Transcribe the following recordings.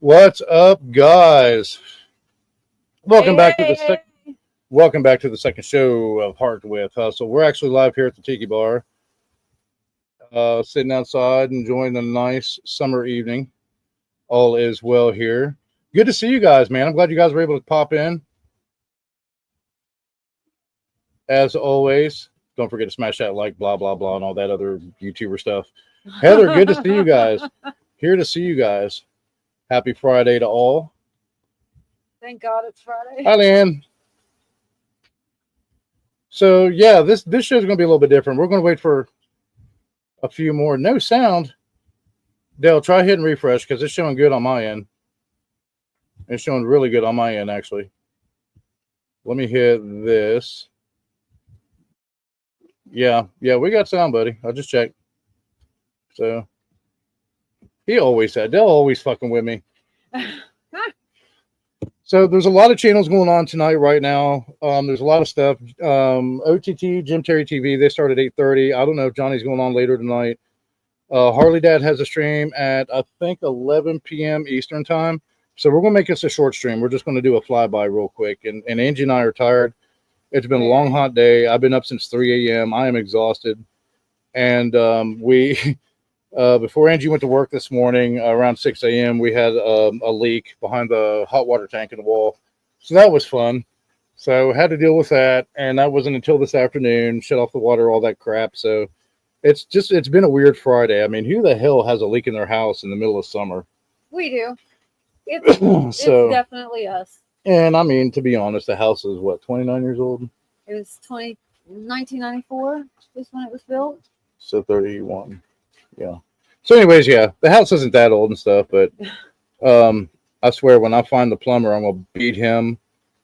What's up, guys? Welcome back to the Hey. welcome back to the second show of Heart with Hustle. We're actually live here at the Tiki Bar, sitting outside enjoying a nice summer evening. All is well here. Good to see you guys, man. I'm glad you guys were able to pop in. As always, don't forget to smash that like, blah blah blah, and all that other YouTuber stuff. Heather, good to see you guys. Here to see you guys. Happy Friday to all. Thank God it's Friday. Hi, Leanne. So yeah, this show is going to be a little bit different. We're going to wait for a few more. No sound. Dale, try hit and refresh because it's showing good on my end. It's showing really good on my end, actually. Let me hit this. Yeah, we got sound, buddy. I'll just check. So he always said, Dale always fucking with me. So there's a lot of channels going on tonight right now. There's a lot of stuff. OTT, Jim Terry TV, they start at 8:30. I don't know if Johnny's going on later tonight. Harley Dad has a stream at, I think, 11 p.m. Eastern time. So we're going to make this a short stream. We're just going to do a flyby real quick. And Angie and I are tired. It's been a long, hot day. I've been up since 3 a.m. I am exhausted. And before Angie went to work this morning, around 6 a.m., we had a leak behind the hot water tank in the wall. So that was fun. So had to deal with that. And that wasn't until this afternoon. Shut off the water, all that crap. So it's been a weird Friday. I mean, who the hell has a leak in their house in the middle of summer? We do. It's definitely us. And I mean, to be honest, the house is what, 29 years old? It was 1994 is when it was built. So 31. Yeah. So anyways, yeah, the house isn't that old and stuff, but I swear when I find the plumber, I'm going to beat him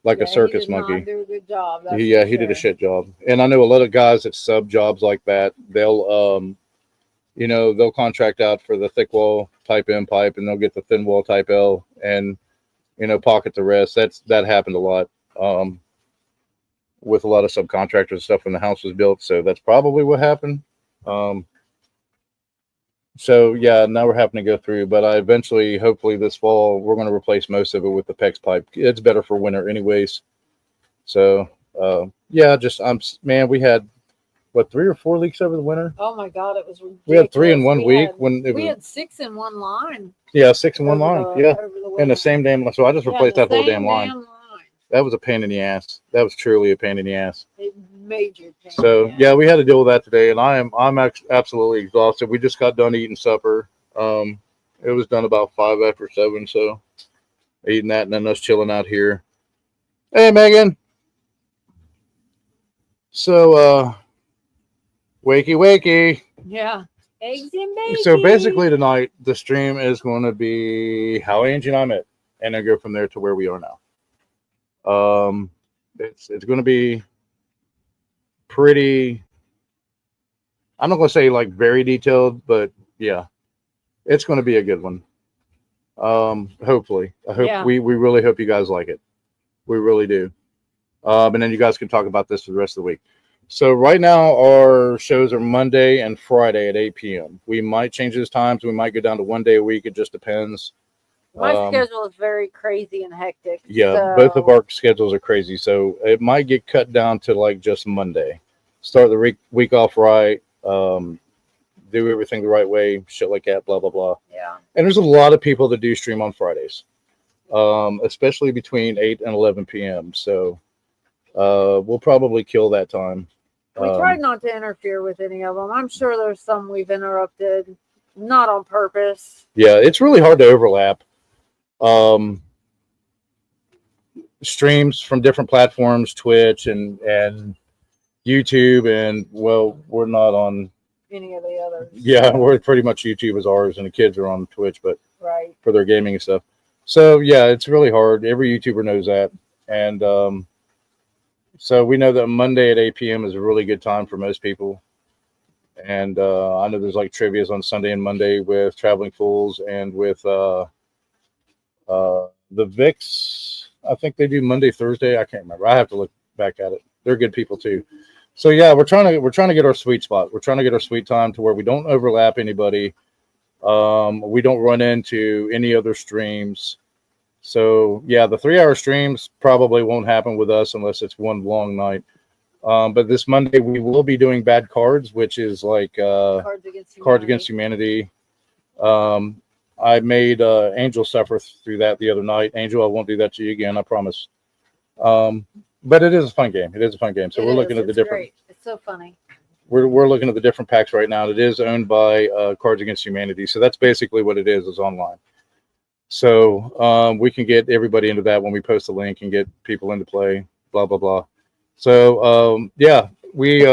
like a circus monkey. He did not do a good job. He did a shit job. And I know a lot of guys that sub jobs like that, they'll they'll contract out for the thick wall type M pipe and they'll get the thin wall type L and pocket the rest. That happened a lot with a lot of subcontractors and stuff when the house was built. So that's probably what happened. So yeah, now we're having to go through, but I eventually, hopefully this fall, we're going to replace most of it with the PEX pipe. It's better for winter anyways. So yeah, we had what, 3 or 4 leaks over the winter? Oh my God, it was ridiculous. We had 3 in one week we had 6 in one line. Yeah, 6 in one line. In the same damn line. So I just replaced that whole damn line. That was a pain in the ass. That was truly a pain in the ass. A major pain. So yeah, we had to deal with that today, and I'm absolutely exhausted. We just got done eating supper. It was done about 5 after 7, so eating that and then us chilling out here. Hey, Megan. So wakey. Yeah. Eggs and bacon. So basically tonight the stream is going to be how Angie and I met, and then go from there to where we are now. It's going to be pretty, I'm not going to say like very detailed, but yeah, it's going to be a good one. Hopefully we really hope you guys like it. We really do. And then you guys can talk about this for the rest of the week. So right now our shows are Monday and Friday at 8 p.m. We might change those times. We might go down to 1 day a week. It just depends. My schedule is very crazy and hectic. Yeah, so. Both of our schedules are crazy. So it might get cut down to like just Monday. Start the week off right. Do everything the right way. Shit like that, blah, blah, blah. Yeah. And there's a lot of people that do stream on Fridays, especially between 8 and 11 p.m. So we'll probably kill that time. We tried not to interfere with any of them. I'm sure there's some we've interrupted, not on purpose. Yeah, it's really hard to overlap. Streams from different platforms, Twitch and YouTube, and well, we're not on any of the others. Yeah, we're pretty much YouTube is ours, and the kids are on Twitch, but right for their gaming and stuff. So yeah, it's really hard. Every YouTuber knows that, and so we know that Monday at 8 p.m. is a really good time for most people. And I know there's like trivias on Sunday and Monday with Traveling Fools and with the Vicks. I think they do Monday, Thursday. I can't remember. I have to look back at it. They're good people too. So yeah, we're trying to get our sweet spot. We're trying to get our sweet time to where we don't overlap anybody. We don't run into any other streams. So yeah, the 3-hour streams probably won't happen with us unless it's one long night. But this Monday we will be doing bad cards, which is like Cards Against Humanity. I made Angel suffer through that the other night. Angel, I won't do that to you again, I promise. But it is a fun game. It is a fun game. So we're looking at the different. Great. It's so funny. We're looking at the different packs right now. It is owned by Cards Against Humanity, so that's basically what it is online. So we can get everybody into that when we post the link and get people into play. Blah blah blah. So yeah, we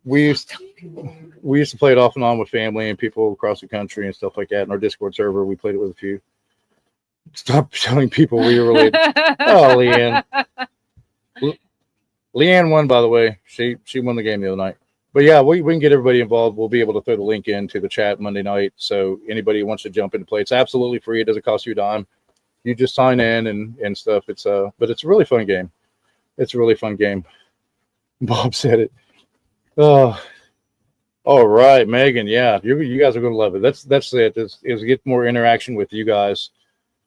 used to play it off and on with family and people across the country and stuff like that. In our Discord server, we played it with a few. Stop telling people we were related. Oh, Leanne. Leanne won, by the way. She won the game the other night. But yeah, we can get everybody involved. We'll be able to throw the link into the chat Monday night. So anybody who wants to jump into play, it's absolutely free. It doesn't cost you a dime. You just sign in and stuff. But it's a really fun game. It's a really fun game. Bob said it. Oh, all right, Megan. Yeah, you guys are gonna love it. That's it. Is get more interaction with you guys.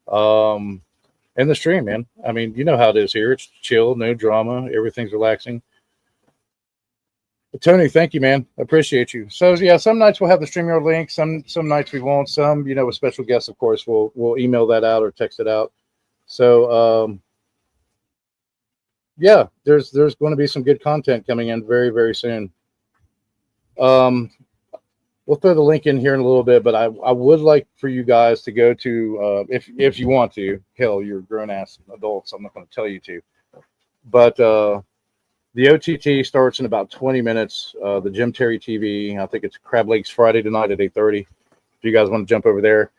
And the stream, man. I mean, you know how it is here. It's chill, no drama. Everything's relaxing. But Tony, thank you, man. I appreciate you. So yeah, some nights we'll have the StreamYard link. Some nights we won't. Some, with special guests, of course, we'll email that out or text it out. So yeah, there's going to be some good content coming in very, very soon. We'll throw the link in here in a little bit, but I would like for you guys to go to, if you want to, hell, you're grown-ass adults, I'm not going to tell you to. But the OTT starts in about 20 minutes. The Jim Terry TV, I think it's Crab Lakes Friday tonight at 8:30. If you guys want to jump over there.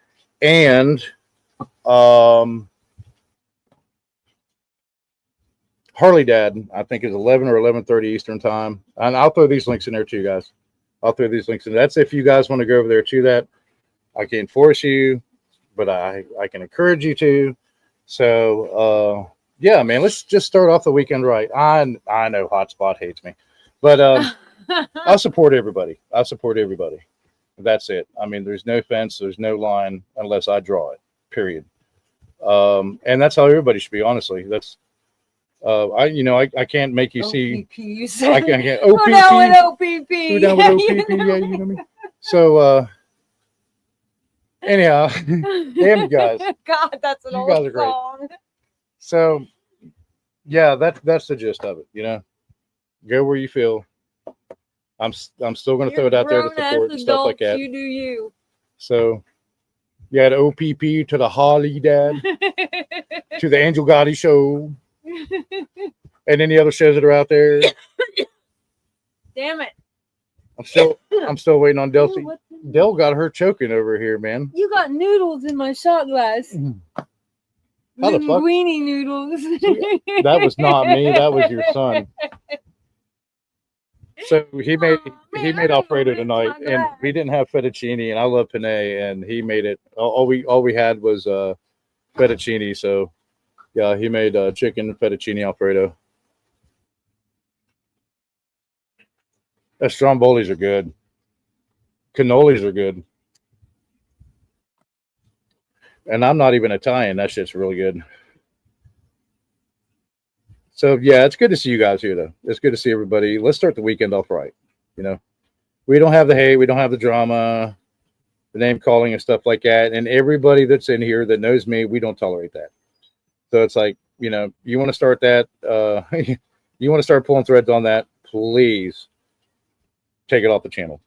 And Harley Dad, I think is 11 or 11:30 Eastern time. And I'll throw these links in there too, guys. I'll throw these links in. That's if you guys want to go over there to that. I can't force you, but I can encourage you to. So yeah, man, let's just start off the weekend right. I know Hotspot hates me, but I support everybody. I support everybody. That's it. I mean, there's no fence, there's no line unless I draw it. Period. And that's how everybody should be. Honestly, that's. I can't make you see. I can't. OPP. Go down with OPP. Go down with OPP. Yeah, you know me. So, anyhow, damn you guys. God, that's an old song. You guys are great. So, yeah, that's the gist of it. Go where you feel. I'm still going to throw it out there to support and stuff like that. You do you. So, yeah, the OPP to the Harley Dad to the Angel Gotti show. And any other shows that are out there. Damn it. I'm still waiting on Delcy. Del got her choking over here, man. You got noodles in my shot glass. How the fuck? Linguine noodles. That was not me. That was your son. So he made Alfredo tonight, and we didn't have fettuccine, and I love penne, and he made it. All we had was fettuccine. So yeah, he made chicken fettuccine Alfredo. Strombolis are good. Cannolis are good. And I'm not even Italian. That shit's really good. So, yeah, it's good to see you guys here, though. It's good to see everybody. Let's start the weekend off right. We don't have the hate. We don't have the drama, the name calling and stuff like that. And everybody that's in here that knows me, we don't tolerate that. So it's like, you want to start that. You want to start pulling threads on that, please take it off the channel.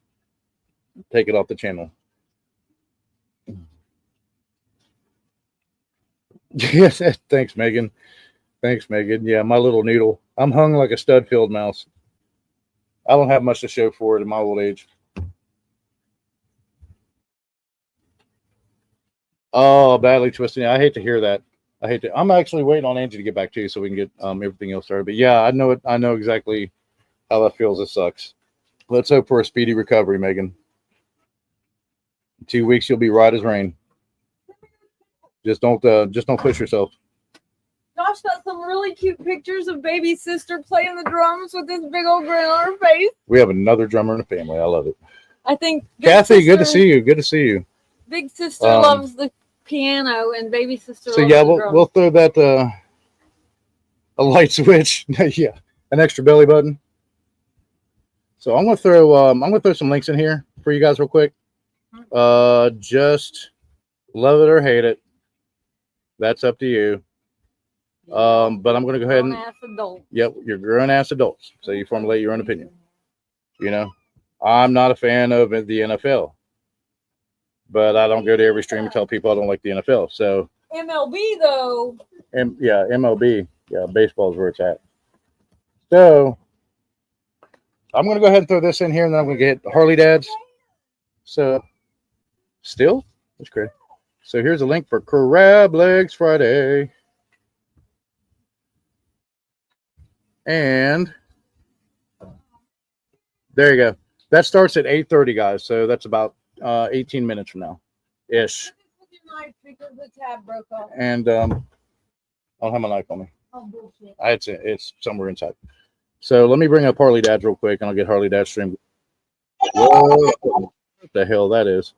Take it off the channel. Yes, thanks, Megan. Thanks, Megan. Yeah, my little noodle. I'm hung like a stud field mouse. I don't have much to show for it in my old age. Oh, badly twisted. I hate to hear that. I'm actually waiting on Angie to get back too, so we can get everything else started. But yeah, I know it. I know exactly how that feels. It sucks. Let's hope for a speedy recovery, Megan. In 2 weeks, you'll be right as rain. Just don't push yourself. Josh got some really cute pictures of baby sister playing the drums with this big old grin on her face. We have another drummer in the family. I love it. I think Kathy, good to see you. Good to see you. Big sister loves the piano, and baby sister. So loves yeah, the we'll throw that a light switch. Yeah, an extra belly button. So I'm gonna throw some links in here for you guys real quick. Just love it or hate it. That's up to you. But I'm gonna go ahead and yep, you're grown ass adults, so you formulate your own opinion. You know, I'm not a fan of the NFL, but I don't go to every stream and tell people I don't like the NFL. So MLB though. Yeah, MLB. Yeah, baseball is where it's at. So I'm going to go ahead and throw this in here, and then I'm going to get Harley Dads. So still, that's great. So here's a link for Crab Legs Friday. And there you go. That starts at 8:30, guys. So that's about 18 minutes from now, ish. And I don't have my knife on me. It's somewhere inside. So let me bring up Harley Dads real quick, and I'll get Harley Dads stream. Whoa, what the hell that is?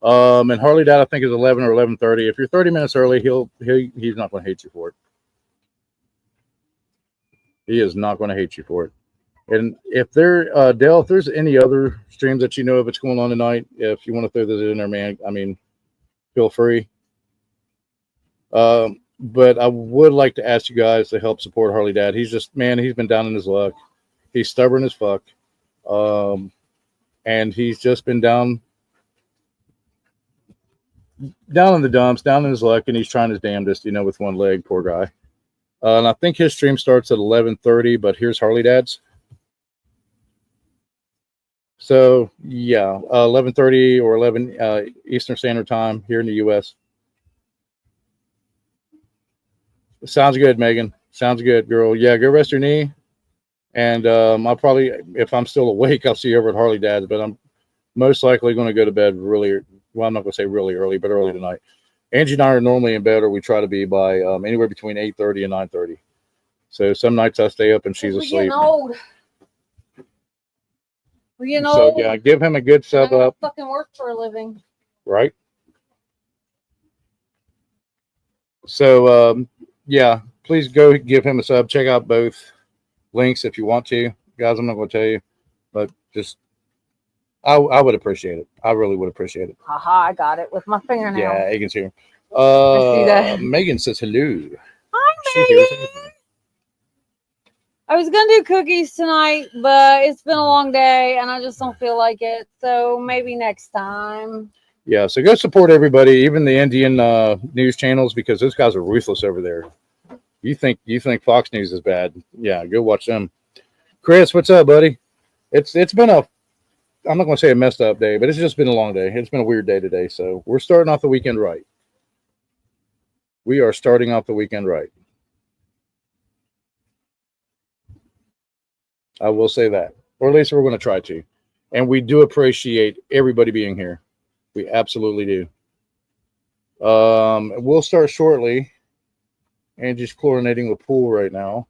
And Harley Dad I think is 11 or 11:30. If you're 30 minutes early, he's not going to hate you for it. He is not going to hate you for it. And if Dale, if there's any other streams that you know of that's going on tonight, if you want to throw those in there, man, I mean, feel free. But I would like to ask you guys to help support Harley Dad. He's just, man, he's been down in his luck. He's stubborn as fuck. And he's just been down in the dumps, down in his luck, and he's trying his damnedest, with one leg, poor guy. And I think his stream starts at 11:30, but here's Harley Dad's. So, yeah, 11:30 or 11 Eastern Standard Time here in the U.S. Sounds good, Megan. Sounds good, girl. Yeah, go rest your knee. And I'll probably, if I'm still awake, I'll see you over at Harley Dad's, but I'm most likely going to go to bed really, well, I'm not going to say really early, but early tonight. Angie and I are normally in bed, or we try to be by anywhere between 8:30 and 9:30. So some nights I stay up and she's asleep. We're getting old. So yeah, give him a good sub up. Fucking work for a living. Right. So yeah, please go give him a sub. Check out both links if you want to. Guys, I'm not going to tell you, but just I would appreciate it. I really would appreciate it. Haha, I got it with my fingernail. Yeah, Egan's here. I see that. Megan says hello. Hi, Megan. I was going to do cookies tonight, but it's been a long day, and I just don't feel like it. So maybe next time. Yeah, so go support everybody, even the Indian news channels, because those guys are ruthless over there. You think Fox News is bad? Yeah, go watch them. Chris, what's up, buddy? It's been I'm not going to say a messed up day, but it's just been a long day. It's been a weird day today, so we're starting off the weekend right. We are starting off the weekend right. I will say that, or at least we're going to try to. And we do appreciate everybody being here. We absolutely do. We'll start shortly. Angie's chlorinating the pool right now.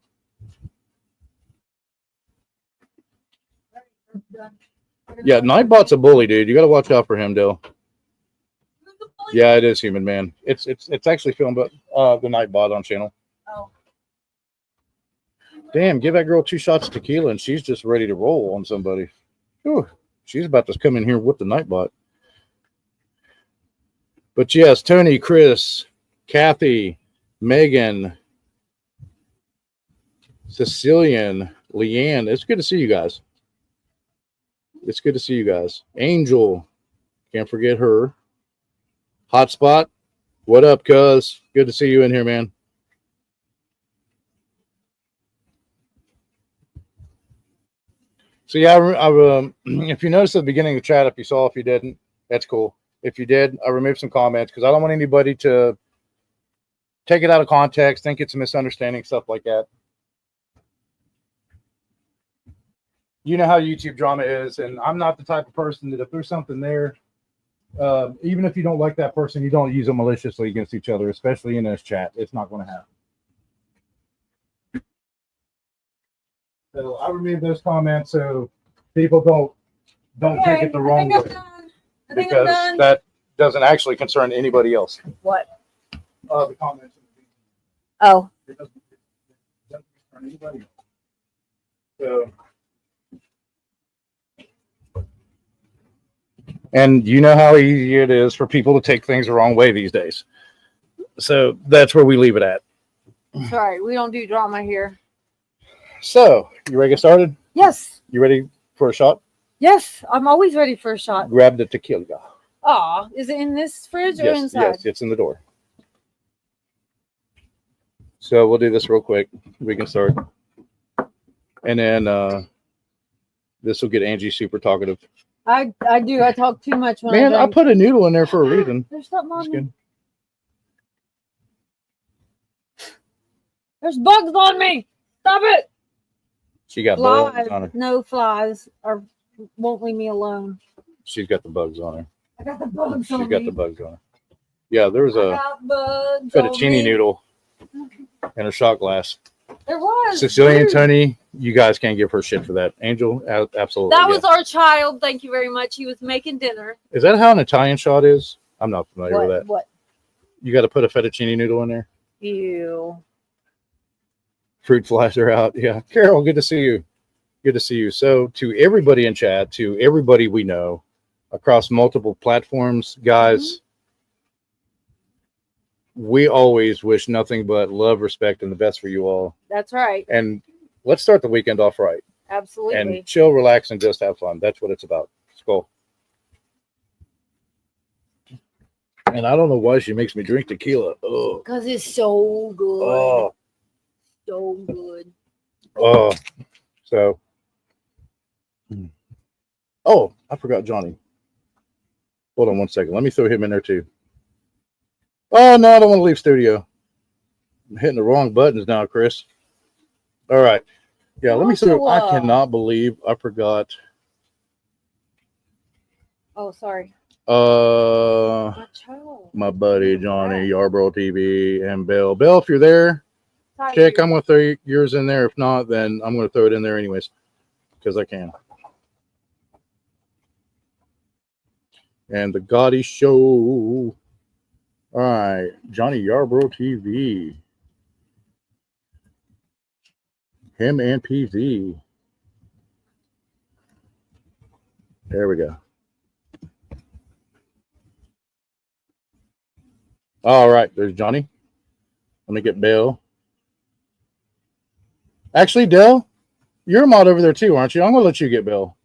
Yeah, Nightbot's a bully, dude. You got to watch out for him, Dill. Yeah, it is human, man. It's actually filmed, but the Nightbot on channel. Oh. Damn, give that girl 2 shots of tequila and she's just ready to roll on somebody. Whew, she's about to come in here with the Nightbot. But yes, Tony, Chris, Kathy, Megan, Cecilian, Leanne. It's good to see you guys. It's good to see you guys. Angel, can't forget her. Hotspot, what up, cuz? Good to see you in here, man. So yeah, if you noticed at the beginning of the chat, if you didn't, that's cool. If you did, I removed some comments because I don't want anybody to take it out of context, think it's a misunderstanding, stuff like that. You know how YouTube drama is, and I'm not the type of person that if there's something there, even if you don't like that person, you don't use them maliciously against each other, especially in this chat. It's not going to happen. So I removed those comments so people don't Don't take it the wrong I think way. I'm done. I think I'm Because done. that doesn't actually concern anybody else. What? The comments. Oh. It doesn't concern anybody else. So, and you know how easy it is for people to take things the wrong way these days. So that's where we leave it at. Sorry, we don't do drama here. So, you ready to get started? Yes. You ready for a shot? Yes, I'm always ready for a shot. Grab the tequila. Aw, is it in this fridge or Yes, inside? yes, it's in the door. So we'll do this real quick. We can start. And then this will get Angie super talkative. I do. I talk too much when Man, I I drink. put a noodle in there for a reason. There's something on Just me. kidding. There's bugs on me. Stop it. She got bugs Flies. on her. No flies won't leave me alone. She's got the bugs on her. I got the bugs She's on got me. the bugs on her. Yeah, there was I a got bugs on fettuccine me. noodle in a shot glass. There was. Sicilian Dude. Tony, you guys can't give her shit for that. Angel, absolutely. That yeah. was our child. Thank you very much. He was making dinner. Is that how an Italian shot is? I'm not familiar with that. What? You got to put a fettuccine noodle in there. Ew. Fruit flies are out. Yeah. Carol, good to see you. Good to see you. So, to everybody in chat, to everybody we know across multiple platforms, guys, we always wish nothing but love, respect, and the best for you all. That's right. And let's start the weekend off right. Absolutely. And chill, relax, and just have fun. That's what it's about. Skull. And I don't know why she makes me drink tequila. Oh, Because it's so good. oh, So good. oh. So, oh, I forgot Johnny. Hold on one second. Let me throw him in there too. Oh, no, I don't want to leave studio. I'm hitting the wrong buttons now, Chris. All right. Yeah, let me throw. I cannot believe I forgot. Oh, sorry. My child. my buddy Johnny, Yarborough TV, and Bill. Bill, if you're there, Tired. check. I'm going to throw yours in there. If not, then I'm going to throw it in there anyways because I can. And the Gaudy Show. All right, Johnny Yarborough TV. Him and PZ. There we go. All right, there's Johnny. Let me get Bill. Actually, Dell, you're a mod over there too, aren't you? I'm going to let you get Bill.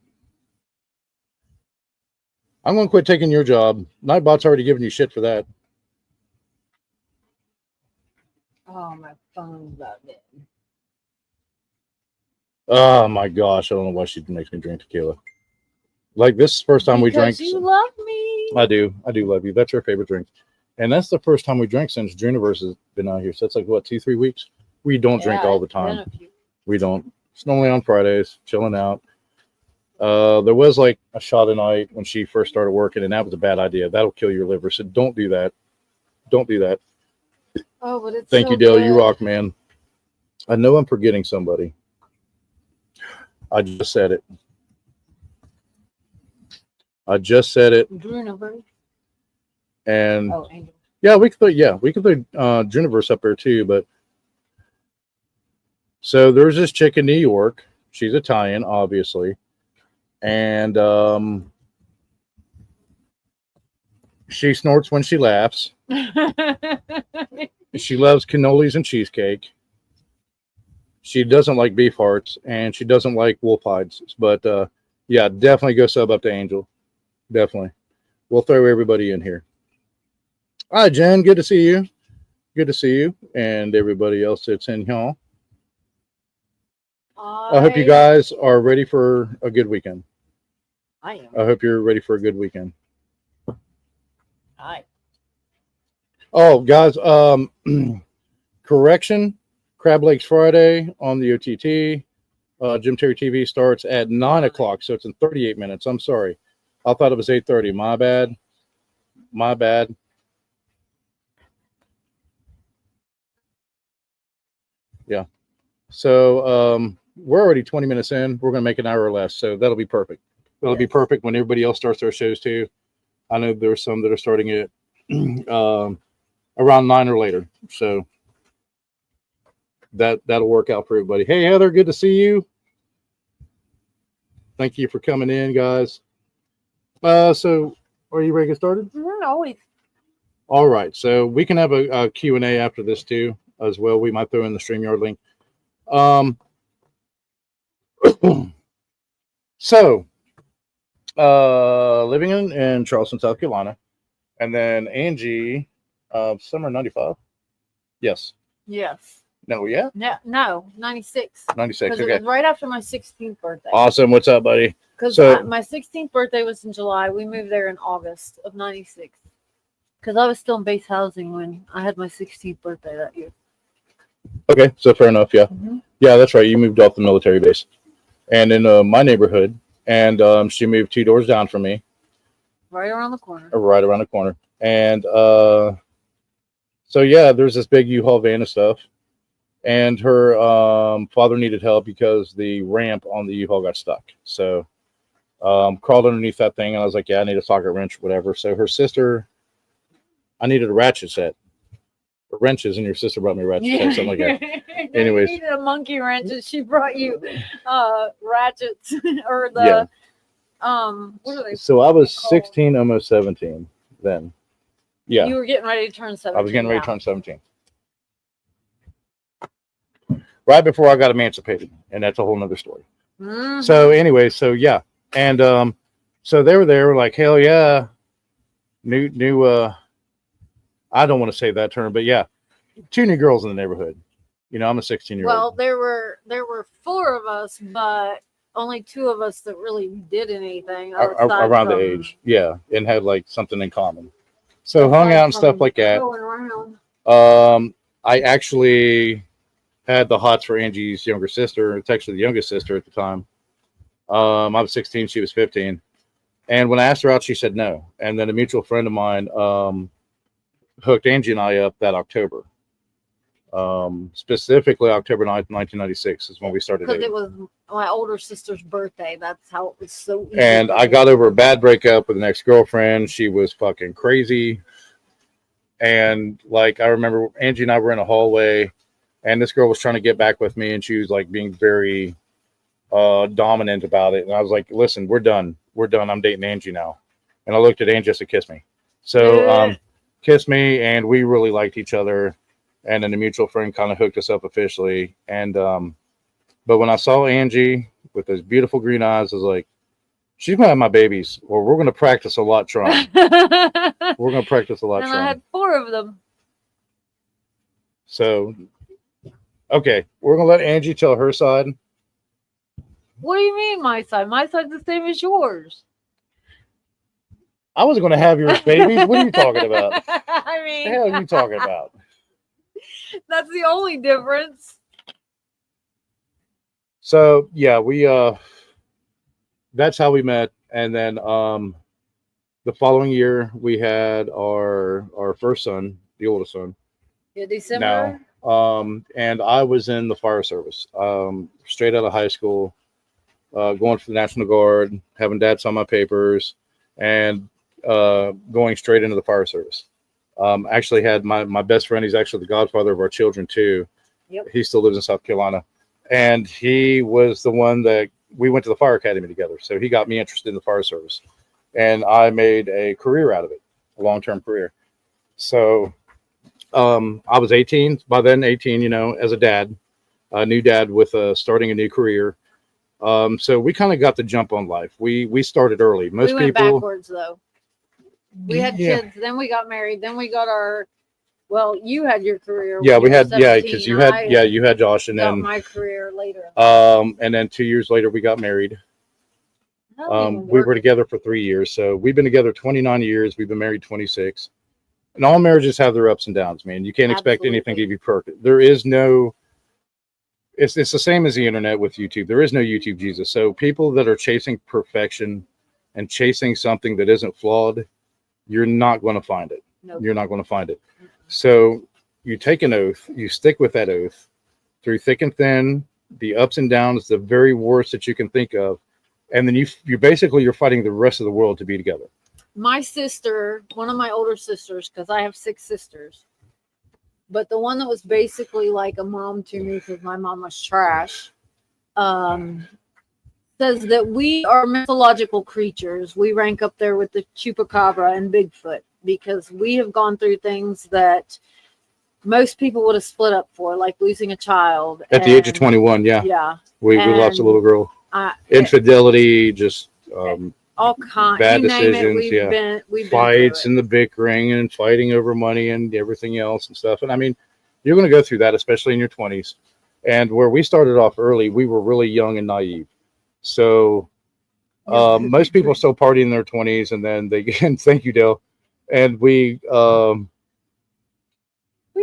I'm going to quit taking your job. Nightbot's already given you shit for that. Oh, my phone's out there. Oh my gosh, I don't know why she makes me drink tequila. Like this is the first time we drank. Because you love me. I do love you. That's your favorite drink. And that's the first time we drank since Juniverse has been out here. So it's like, what, 2-3 weeks? We don't drink all the time. We don't. It's normally on Fridays, chilling out. There was like a shot a night when she first started working, and that was a bad idea. That'll kill your liver. So don't do that. Don't do that. Oh, but it's Thank so you, Dale. good. You rock, man. I know I'm forgetting somebody. I just said it. Juniverse. And Oh, Angel. yeah, we could put Juniverse up there too, but so there's this chick in New York. She's Italian, obviously. And she snorts when she laughs. She loves cannolis and cheesecake. She doesn't like beef hearts, and she doesn't like wolf hides. But yeah, definitely go sub up to Angel. Definitely. We'll throw everybody in here. All right, Jen, good to see you. Good to see you. And everybody else that's in here. I hope you guys are ready for a good weekend. I am. I hope you're ready for a good weekend. Hi. Oh, guys, correction. Crab Lakes Friday on the OTT. Jim Terry TV starts at 9 o'clock, so it's in 38 minutes. I'm sorry. I thought it was 8:30. My bad. My bad. Yeah. So we're already 20 minutes in. We're going to make an hour or less, so that'll be perfect. It'll be perfect when everybody else starts their shows too. I know there's some that are starting it around 9 or later. So that'll work out for everybody. Hey, Heather, good to see you. Thank you for coming in, guys. So are you ready to get started? Always. All right. So we can have a Q&A after this too, as well. We might throw in the StreamYard link. So living in Charleston, South Carolina, and then Angie, summer 95. Yes. Yes. No, yeah? No, 96. 96. Because Okay. it was right after my 16th birthday. Awesome. What's up, buddy? Because So- my 16th birthday was in July. We moved there in August of 96. Because I was still in base housing when I had my 16th birthday that year. Okay. So fair enough. Yeah. Mhm. Yeah, that's right. You moved off the military base. And in my neighborhood. And she moved 2 doors down from me. Right around the corner. Right around the corner. And so, yeah, there's this big U-Haul van and stuff. And her father needed help because the ramp on the U-Haul got stuck. So crawled underneath that thing. And I was like, yeah, I need a socket wrench, whatever. So her sister, I needed a ratchet set. Wrenches, and your sister brought me a ratchet set, something like that. Anyways. You needed a monkey wrench, and she brought you ratchets or the what are they? So I was called? 16, almost 17 then. Yeah. You were getting ready to turn 17. I was getting ready to turn 17. Right before I got emancipated, and that's a whole nother story. Mhm. So anyway, so yeah. And so they were there, like, hell yeah. New I don't want to say that term, but yeah. 2 new girls in the neighborhood. You know, I'm a 16-year-old. Well, there were 4 of us, but only 2 of us that really did anything around the age. Yeah. And had like something in common. So hung out and stuff like that. Going around. I actually had the hots for Angie's younger sister. It's actually the youngest sister at the time. I was 16, she was 15. And when I asked her out, she said no. And then a mutual friend of mine hooked Angie and I up that October. Specifically October 9th, 1996 is when we started Because dating. it was my older sister's birthday. That's how it was so easy. And I got over a bad breakup with an ex-girlfriend. She was fucking crazy. And like, I remember Angie and I were in a hallway, and this girl was trying to get back with me, and she was like being very dominant about it. And I was like, listen, we're done. I'm dating Angie now. And I looked at Angie just to kiss me. So kissed me, and we really liked each other. And then the mutual friend kind of hooked us up officially. And but when I saw Angie with those beautiful green eyes, I was like, she's gonna have my babies, or we're gonna practice a lot trying. We're gonna practice a lot And trying. I had 4 of them. So okay, we're gonna let Angie tell her side. What do you mean my side? My side's the same as yours. I was gonna have yours, babies. What are you talking about? I What mean, the hell are you talking about? that's the only difference. So yeah, we that's how we met. And then the following year we had our first son, the oldest son. Yeah, December. And I was in the fire service, straight out of high school, going for the National Guard, having dad sign my papers, and going straight into the fire service. Actually had my best friend, he's actually the godfather of our children too. Yep. He still lives in South Carolina. And he was the one that we went to the fire academy together. So he got me interested in the fire service. And I made a career out of it, a long-term career. So I was 18, by then 18, you know, as a dad, a new dad with starting a new career. So we kind of got the jump on life. We started early. Most we went people backwards though. We had kids, then we got married, then we got our. Well, you had your career. Yeah, when we you were had 17. because you had you had Josh, and got then my career later. and then 2 years later we got married. We were together for 3 years, so we've been together 29 years. We've been married 26. And all marriages have their ups and downs, man. You can't expect anything to be perfect. There is no. It's the same as the internet with YouTube. There is no YouTube Jesus. So people that are chasing perfection and chasing something that isn't flawed, you're not going to find it. Nope. You're not going to find it. So you take an oath, you stick with that oath through thick and thin, the ups and downs, the very worst that you can think of, and then you're fighting the rest of the world to be together. My sister, one of my older sisters, because I have 6 sisters, but the one that was basically like a mom to me because my mom was trash, says that we are mythological creatures. We rank up there with the chupacabra and Bigfoot because we have gone through things that most people would have split up for, like losing a child. At the age of 21, yeah. Yeah. We lost a little girl. Infidelity, just all kinds, bad you name decisions, it, we've fights been and the bickering and fighting over money and everything else and stuff. And I mean, you're going to go through that, especially in your 20s. And where we started off early, we were really young and naive. So most people still party in their 20s, and then they get, thank you, Dale. And we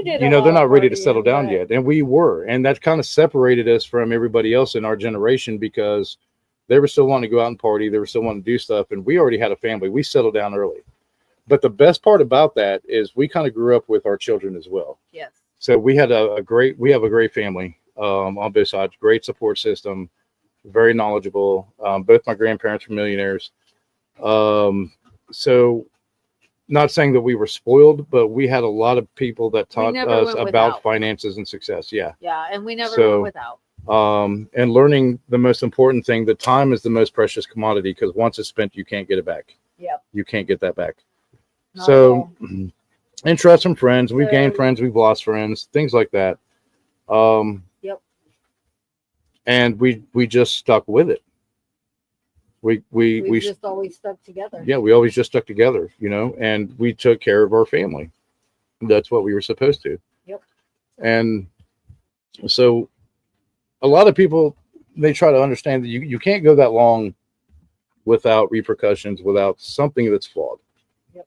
did, they're not ready to settle down yet. And we were. And that kind of separated us from everybody else in our generation because they were still wanting to go out and party. They were still wanting to do stuff. And we already had a family. We settled down early. But the best part about that is we kind of grew up with our children as well. Yes. So we had a great family on both sides, great support system, very knowledgeable. Both my grandparents were millionaires. So not saying that we were spoiled, but we had a lot of people that taught us about finances and success. Yeah. Yeah. And we never went without. And learning the most important thing, that time is the most precious commodity, because once it's spent, you can't get it back. Yep. You can't get that back. So, and trust from friends. We've gained friends. We've lost friends, things like that. Yep. And we just stuck with it. We just always stuck together. Yeah. We always just stuck together, and we took care of our family. That's what we were supposed to. Yep. And so a lot of people, they try to understand that you can't go that long without repercussions, without something that's flawed. Yep.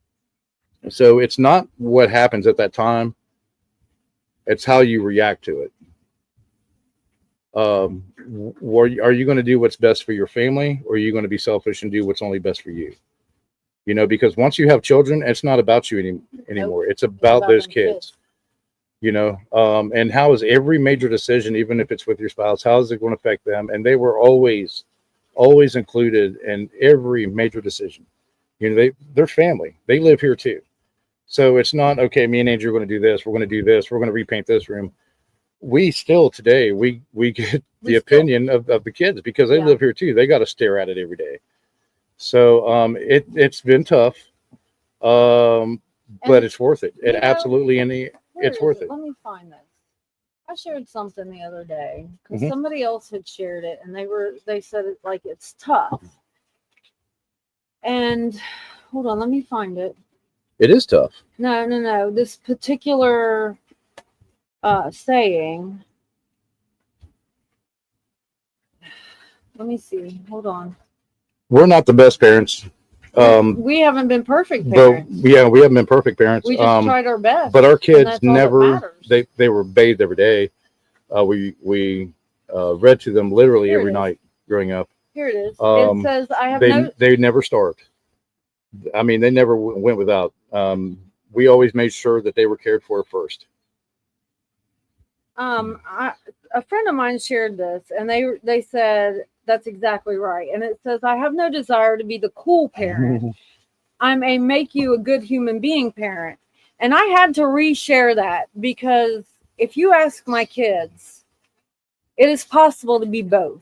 So it's not what happens at that time. It's how you react to it. Are you going to do what's best for your family, or are you going to be selfish and do what's only best for you? Because once you have children, it's not about you anymore. Nope. It's about those kids. And how is every major decision, even if it's with your spouse, how is it going to affect them? And they were always included in every major decision. They're family. They live here too. So it's not, okay, me and Angie are going to do this. We're going to do this. We're going to repaint this room. We still today, we get the opinion of the kids because they live here too. They got to stare at it every day. So it's been tough, but it's worth it. It absolutely, it's worth it. Let me find this. I shared something the other day because somebody else had shared it, and they said it like it's tough. And hold on, let me find it. It is tough. No. This particular saying. Let me see. Hold on. We're not the best parents. We haven't been perfect parents. We haven't been perfect parents. We just tried our best. But our kids never, they were bathed every day. We read to them literally every night growing up. Here it is. It says, they never starved. I mean, they never went without. We always made sure that they were cared for first. A friend of mine shared this, and they said, that's exactly right. And it says, I have no desire to be the cool parent. I'm a make you a good human being parent. And I had to reshare that because if you ask my kids, it is possible to be both.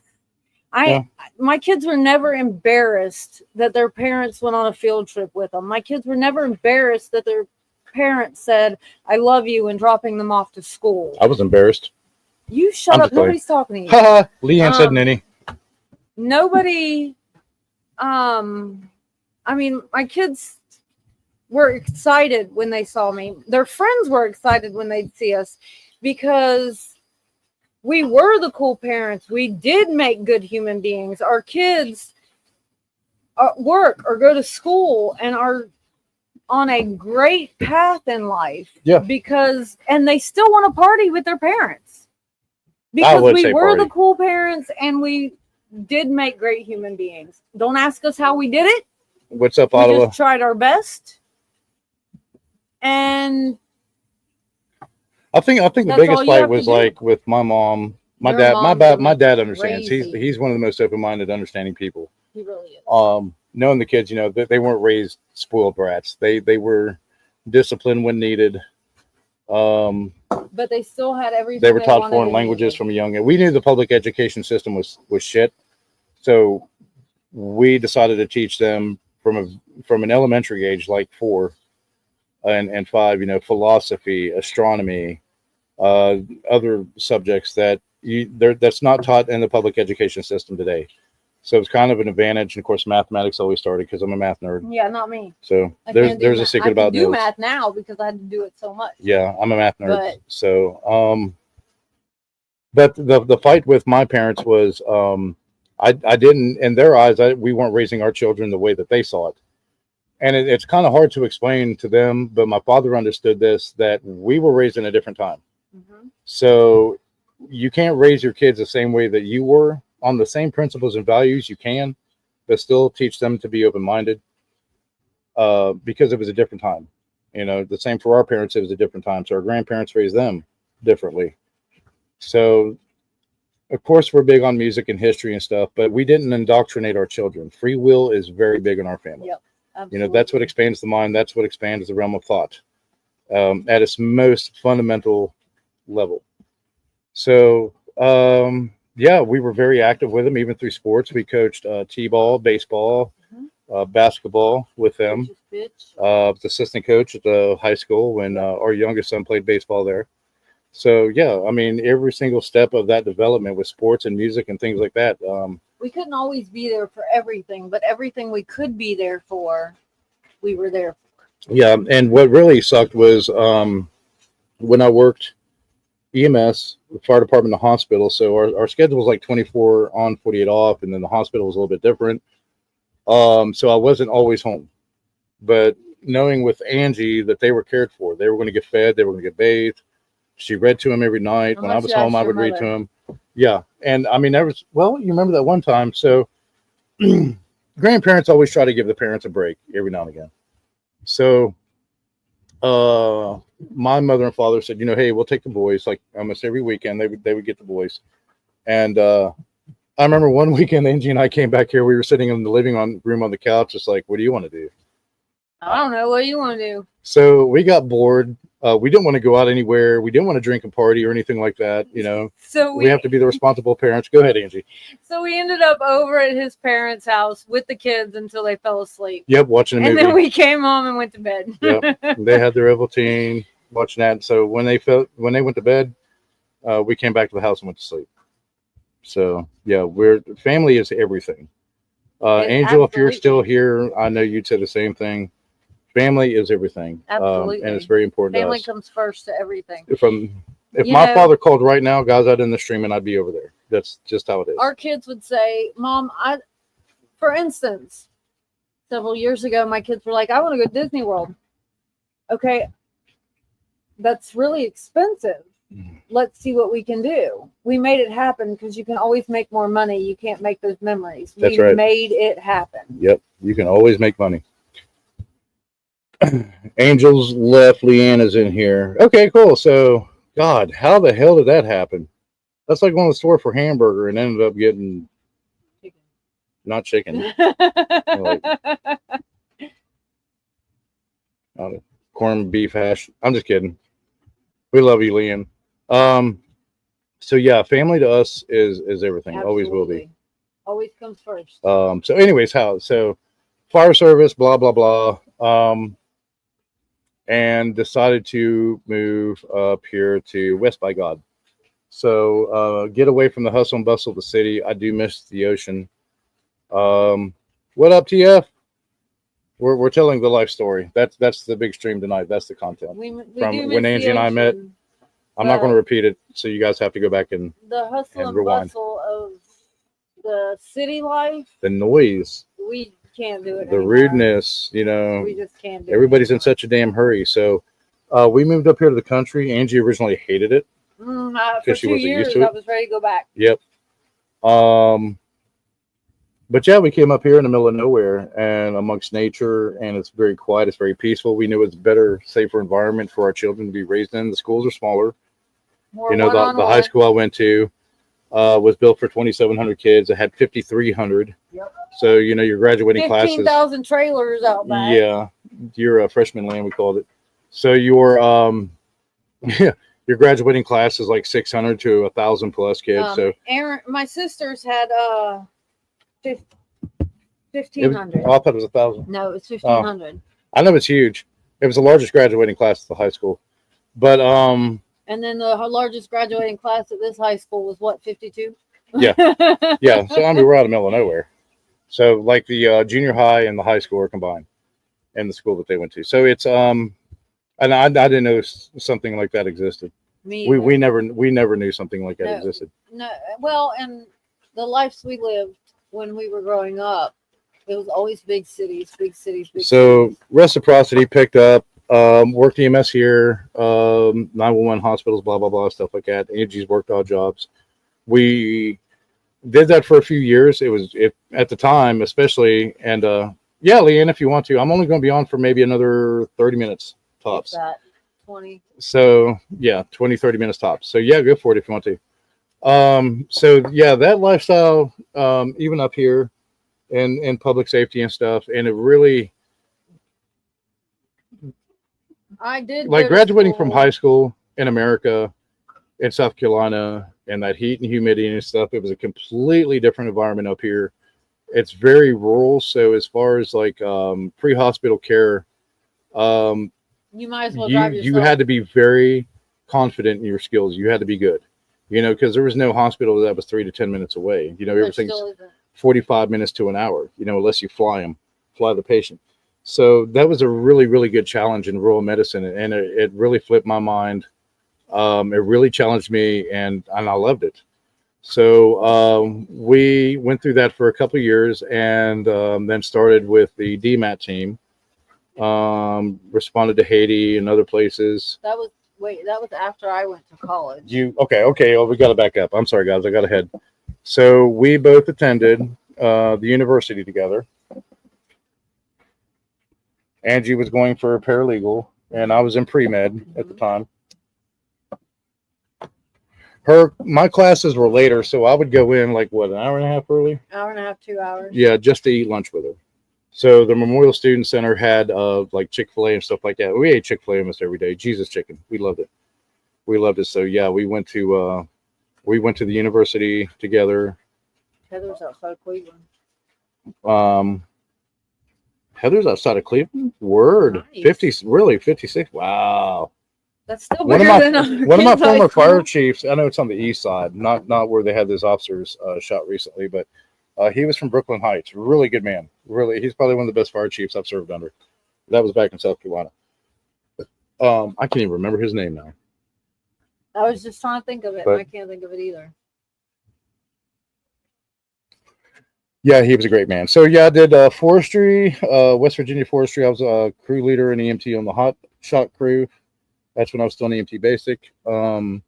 My kids were never embarrassed that their parents went on a field trip with them. My kids were never embarrassed that their parents said, I love you, and dropping them off to school. I was embarrassed. You shut up. Nobody's talking to you. Leanne said Nanny. Nobody, I mean, my kids were excited when they saw me. Their friends were excited when they'd see us because we were the cool parents. We did make good human beings. Our kids work or go to school and are on a great path in life. Yeah. And they still want to party with their parents because we were the cool parents and we did make great human beings. Don't ask us how we did it. What's up, Ottawa? We just tried our best. And I think the biggest fight was like with my mom My Your dad, mom my was dad understands. crazy. He's one of the most open-minded, understanding people. He really is. Knowing the kids, they weren't raised spoiled brats. They were disciplined when needed. But they still had everything. They were taught wanted foreign and languages needed. from a young age. We knew the public education system was shit, so we decided to teach them from an elementary age, like 4 and 5. Philosophy, astronomy, other subjects that's not taught in the public education system today. So it's kind of an advantage. And of course, mathematics always started because I'm a math nerd. Yeah, not me. So there's a secret about I can do Nils. math now because I had to do it so much. Yeah, I'm a math nerd. But, so but the fight with my parents was I didn't, in their eyes, we weren't raising our children the way that they saw it. And it's kind of hard to explain to them, but my father understood this, that we were raised in a different time. mm-hmm. So you can't raise your kids the same way that you were on the same principles and values. You can, but still teach them to be open-minded because it was a different time. The same for our parents. It was a different time. So our grandparents raised them differently. So of course we're big on music and history and stuff, but we didn't indoctrinate our children. Free will is very big in our family. Yep. Absolutely. That's what expands the mind. That's what expands the realm of thought at its most fundamental level. So, yeah, we were very active with them, even through sports. We coached t-ball, baseball, basketball with them. The assistant coach at the high school when our youngest son played baseball there. So, yeah, I mean, every single step of that development with sports and music and things like that. We couldn't always be there for everything, but everything we could be there for, we were there for. Yeah, and what really sucked was when I worked EMS, the fire department, the hospital. So our schedule was like 24 on, 48 off, and then the hospital was a little bit different. So I wasn't always home. But knowing with Angie that they were cared for, they were going to get fed, they were going to get bathed. She read to him every night. When I was home, I would read to him. Yeah. And I mean, you remember that one time. So grandparents always try to give the parents a break every now and again. So my mother and father said, hey, we'll take the boys, like almost every weekend. They would get the boys. And I remember one weekend, Angie and I came back here. We were sitting in the living room on the couch. Just like, what do you want to do? I don't know. What do you want to do? So we got bored. We didn't want to go out anywhere. We didn't want to drink and party or anything like that. So we have to be the responsible parents. Go ahead, Angie. So we ended up over at his parents' house with the kids until they fell asleep. Yep, watching a movie. And then we came home and went to bed. Yep, they had their Ovaltine, watching that. So when they went to bed, we came back to the house and went to sleep. So yeah, family is everything. Angel, if you're still here, I know you'd say the same thing. Family is everything. Absolutely. And it's very important Family to us. comes first to everything. If my father called right now, guys, I'd end the stream and I'd be over there. That's just how it is. Our kids would say, Mom, for instance, several years ago, my kids were like, I want to go to Disney World. Okay, that's really expensive. Let's see what we can do. We made it happen because you can always make more money. You can't make those memories. That's we right. made it happen. Yep, you can always make money. Angels left. Leanne is in here. Okay, cool. So, God, how the hell did that happen? That's like going to the store for hamburger and ended up getting chicken. Not chicken. Corned beef hash. I'm just kidding. We love you, Leanne. So yeah, family to us is everything. Absolutely. Always will be. Always comes first. So anyways, so fire service, blah blah blah. And decided to move up here to West by God. So get away from the hustle and bustle of the city. I do miss the ocean. What up, TF? We're telling the life story. That's the big stream tonight. That's the content we from when Angie and I met. I'm not going to repeat it, so you guys have to go back and the hustle and rewind. Bustle of the city life. The noise. We can't do it. The anymore. Rudeness. We just can't do everybody's it in such a damn hurry. So we moved up here to the country. Angie originally hated it because she wasn't used to it. I was ready to go back. Yep. But yeah, we came up here in the middle of nowhere and amongst nature, and it's very quiet. It's very peaceful. We knew it's a better, safer environment for our children to be raised in. The schools are smaller. The high school I went to, was built for 2,700 kids. It had 5,300. Yep. So, you know, your graduating classes. 15,000 trailers out back. Yeah. Your freshman land, we called it. So your yeah, your graduating class is like 600 to 1,000 plus kids. So Aaron, my sisters had 1,500. I thought it was 1,000. No, it's 1,500. I know it's huge. It was the largest graduating class at the high school. But and then the largest graduating class at this high school was what, 52? Yeah. Yeah. So I mean, we're out of the middle of nowhere. So like the junior high and the high school are combined in the school that they went to. So it's and I didn't know something like that existed. We never knew something like that existed. No, well, and the lives we lived when we were growing up, it was always big cities. So reciprocity picked up, worked EMS here, 911 hospitals, blah blah blah, stuff like that. Angie's worked odd jobs. We did that for a few years. It was at the time, especially, and yeah, Leanne, if you want to, I'm only going to be on for maybe another 30 minutes tops. That 20. So yeah, 20, 30 minutes tops. So yeah, go for it if you want to. So yeah, that lifestyle, even up here in public safety and stuff, and it really, I did like graduating from high school in America, in South Carolina, and that heat and humidity and stuff, it was a completely different environment up here. It's very rural. So as far as like pre-hospital care, you might as well drive yourself. You had to be very confident in your skills. You had to be good, you know, because there was no hospital that was 3 to 10 minutes away. You know, everything's 45 minutes to an hour, you know, unless you fly the patient. So that was a really, really good challenge in rural medicine. And it really flipped my mind. It really challenged me, and I loved it. So we went through that for a couple of years, and then started with the DMAT team. Responded to Haiti and other places. That was after I went to college. Okay. Oh, we got to back up. I'm sorry, guys. I got ahead. So we both attended the university together. Angie was going for a paralegal, and I was in pre-med at the time. My classes were later, so I would go in like what, an hour and a half early? Hour and a half, 2 hours. Yeah, just to eat lunch with her. So the Memorial Student Center had like Chick-fil-A and stuff like that. We ate Chick-fil-A almost every day. Jesus chicken, we loved it. So yeah, we went to the university together. Heather's outside of Cleveland. Heather's outside of Cleveland. Word, nice. 56. Wow. That's still bigger than one of my former fire chiefs. I know it's on the east side, not where they had those officers shot recently, but he was from Brooklyn Heights. Really good man. Really, he's probably one of the best fire chiefs I've served under. That was back in South Carolina. I can't even remember his name now. I was just trying to think of it, but I can't think of it either. Yeah, he was a great man. So yeah, I did forestry, West Virginia forestry. I was a crew leader and EMT on the hot shot crew. That's when I was still in EMT basic. Wildland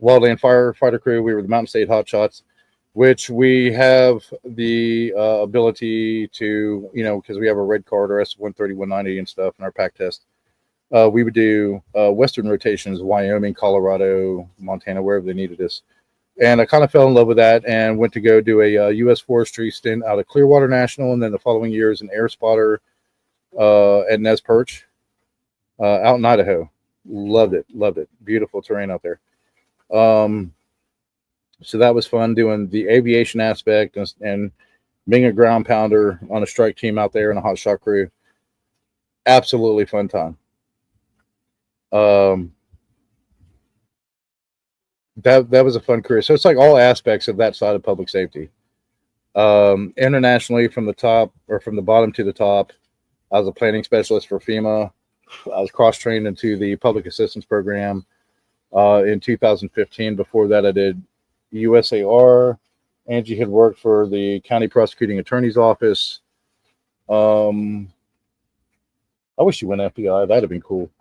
firefighter crew. We were the Mountain State Hot Shots, which we have the ability to, you know, because we have a red card or S130, 190 and stuff in our pack test. We would do Western rotations, Wyoming, Colorado, Montana, wherever they needed us. And I kind of fell in love with that and went to go do a U.S. forestry stint out of Clearwater National. And then the following year as an air spotter at Nez Perch out in Idaho. Loved it. Beautiful terrain out there. So that was fun doing the aviation aspect and being a ground pounder on a strike team out there in a hot shot crew. Absolutely fun time. That was a fun career. So it's like all aspects of that side of public safety. Internationally, from the top or from the bottom to the top, I was a planning specialist for FEMA. I was cross-trained into the public assistance program in 2015. Before that, I did USAR. Angie had worked for the county prosecuting attorney's office. I wish you went FBI. That'd have been cool.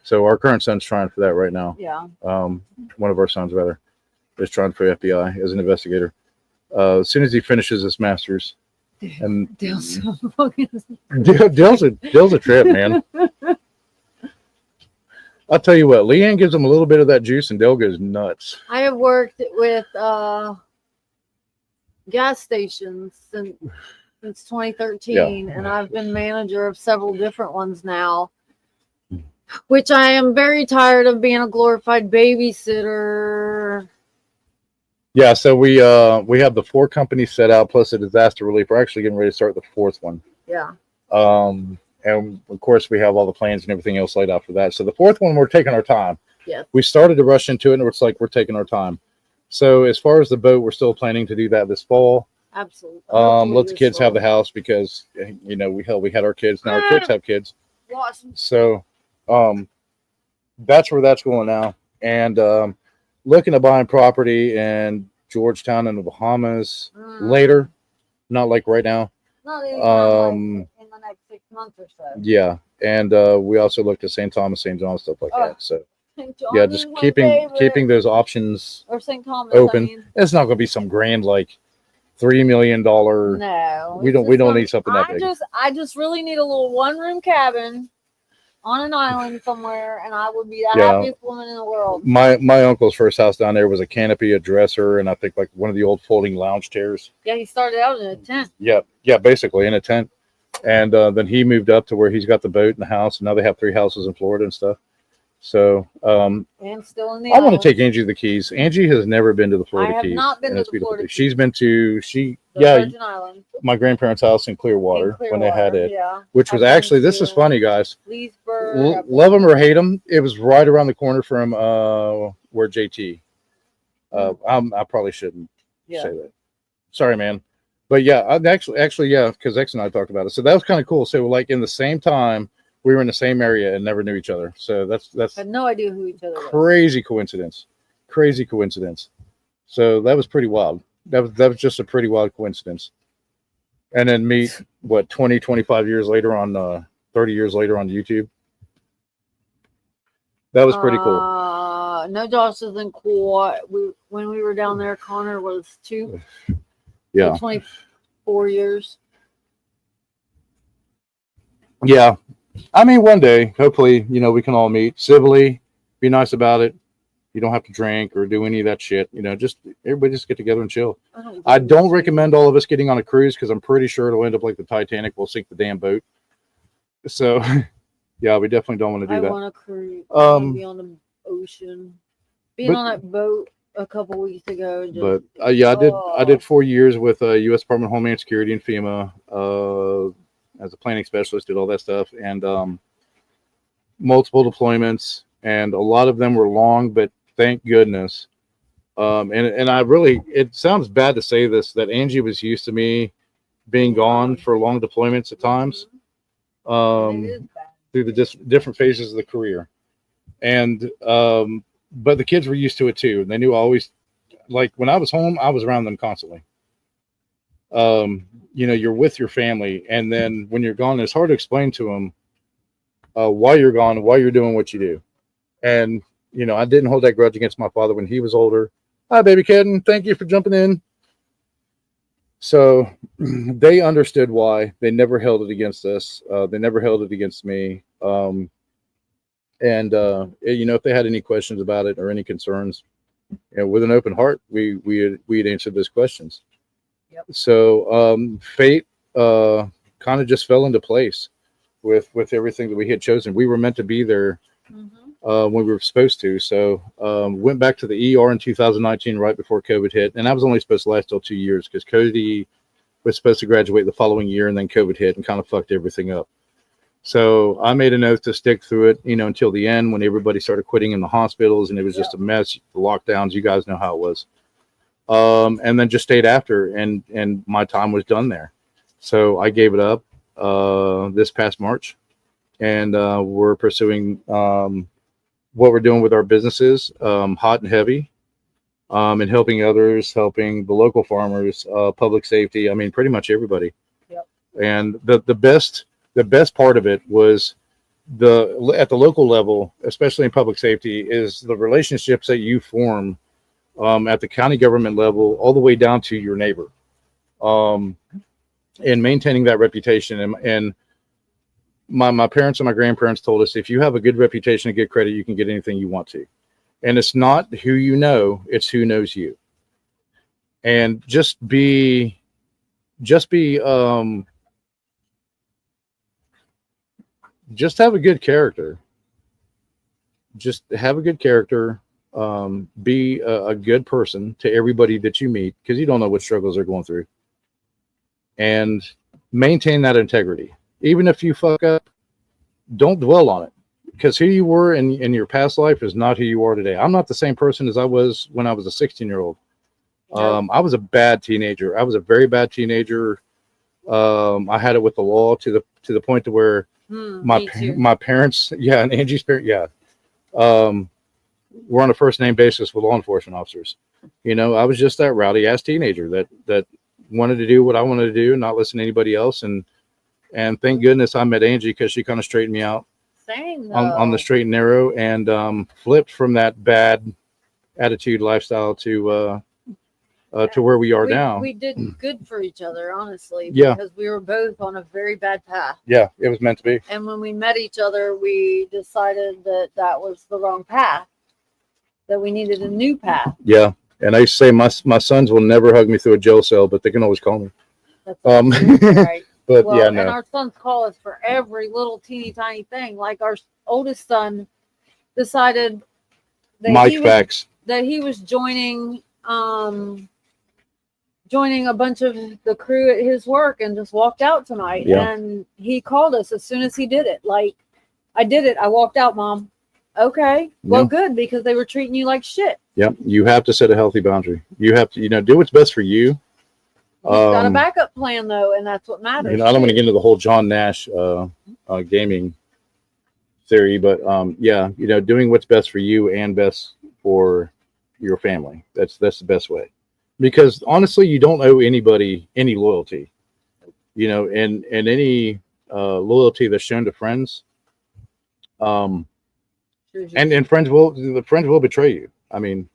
So our current son's trying for that right now. Yeah. One of our sons, rather, is trying for FBI as an investigator. As soon as he finishes his master's, and Dale's a trip, man. I'll tell you what, Leanne gives them a little bit of that juice, and Dale goes nuts. I have worked with gas stations since 2013, and I've been manager of several different ones now, which I am very tired of being a glorified babysitter. Yeah, so we have the 4 companies set out plus a disaster relief. We're actually getting ready to start the 4th one. Yeah. And of course we have all the plans and everything else laid out for that. So the 4th one, we're taking our time. Yeah. We started to rush into it, and it's like we're taking our time. So as far as the boat, we're still planning to do that this fall. Absolutely. Let the kids have the house because we had our kids, now our kids have kids. Awesome. So that's where that's going now. And looking at buying property in Georgetown in the Bahamas later, not like right now. Not in the next 6 months or so. Yeah, and we also looked at St. Thomas, St. John, stuff like that. So Yeah, just keeping those options or St. Thomas open. I mean. It's not going to be some grand like $3 million. No, we don't need something that big. I just really need a little 1-room cabin on an island somewhere, and I would be the happiest woman in the world. My uncle's first house down there was a canopy, a dresser, and I think like one of the old folding lounge chairs. Yeah, he started out in a tent. Yeah, basically in a tent, and then he moved up to where he's got the boat and the house, and now they have 3 houses in Florida and stuff. So and still in the I want to take Angie to the Keys. Angie has never been to the Florida Keys. I have not been to the Florida Keys. She's been to Virgin Islands. My grandparents' house in Clearwater when they had it, yeah. which was actually, this is funny, guys. Leesburg. Love them or hate them, it was right around the corner from where JT. I probably shouldn't say that. Sorry, man. But yeah, actually, yeah, because X and I talked about it. So that was kind of cool. So like in the same time, we were in the same area and never knew each other. So that's I had no idea who each other was. Crazy coincidence. So that was pretty wild. That was just a pretty wild coincidence. And then meet 20, 25 years later on 30 years later on YouTube. That was pretty cool. No, Josh isn't cool. When we were down there, Connor was 2. Yeah. 24 years. Yeah. I mean, one day, hopefully, we can all meet civilly, be nice about it. You don't have to drink or do any of that shit. Just everybody just get together and chill. I don't recommend all of us getting on a cruise because I'm pretty sure it'll end up like the Titanic. We'll sink the damn boat. So, yeah, we definitely don't want to do that. I want to cruise. I want to be on the ocean. Being on that boat a couple weeks ago. I did 4 years with U.S. Department of Homeland Security and FEMA as a planning specialist. Did all that stuff and multiple deployments, and a lot of them were long, but thank goodness. And I really, it sounds bad to say this, that Angie was used to me being gone for long deployments at times through the different phases of the career. And but the kids were used to it too. And they knew always, like when I was home, I was around them constantly. You're with your family, and then when you're gone, it's hard to explain to them why you're gone, why you're doing what you do. And I didn't hold that grudge against my father when he was older. Hi, baby kitten. Thank you for jumping in. So they understood why. They never held it against us. They never held it against me. If they had any questions about it or any concerns, with an open heart, we'd answered those questions. Yep. So fate kind of just fell into place with everything that we had chosen. We were meant to be there when we were supposed to. So went back to the ER in 2019 right before COVID hit, and that was only supposed to last till 2 years because Cody was supposed to graduate the following year, and then COVID hit and kind of fucked everything up. So I made an oath to stick through it, until the end when everybody started quitting in the hospitals and it was just a mess. The lockdowns, you guys know how it was. And then just stayed after, and my time was done there. So I gave it up this past March, and we're pursuing what we're doing with our businesses, hot and heavy, and helping others, helping the local farmers, public safety. I mean, pretty much everybody. Yep. And the best part of it was at the local level, especially in public safety, is the relationships that you form at the county government level, all the way down to your neighbor, and maintaining that reputation. And my parents and my grandparents told us, if you have a good reputation and good credit, you can get anything you want to. And it's not who you know, it's who knows you. And just have a good character. Just have a good character. Be a good person to everybody that you meet, because you don't know what struggles they're going through. And maintain that integrity. Even if you fuck up, don't dwell on it, because who you were in your past life is not who you are today. I'm not the same person as I was when I was a 16-year-old. I was a bad teenager. I was a very bad teenager. I had it with the law to the point to where my parents, and Angie's parents, we're on a first name basis with law enforcement officers. I was just that rowdy ass teenager that wanted to do what I wanted to do and not listen to anybody else. And thank goodness I met Angie, because she kind of straightened me out on the straight and narrow, and flipped from that bad attitude lifestyle to where we are now. We did good for each other, honestly. Yeah. Because we were both on a very bad path. Yeah, it was meant to be. And when we met each other, we decided that was the wrong path, that we needed a new path. Yeah. And I used to say my sons will never hug me through a jail cell, but they can always call me. That's right. But well, yeah, no. And our sons call us for every little teeny tiny thing. Like our oldest son decided that he was joining a bunch of the crew at his work, and just walked out tonight. Yeah. And he called us as soon as he did it. Like, I did it. I walked out, Mom. Okay. Well, good, because they were treating you like shit. Yep. You have to set a healthy boundary. You have to, do what's best for you. You've got a backup plan, though, and that's what matters. I don't want to get into the whole John Nash gaming theory, but doing what's best for you and best for your family. That's the best way. Because honestly, you don't owe anybody any loyalty, and any loyalty that's shown to friends, and friends will betray you. I mean,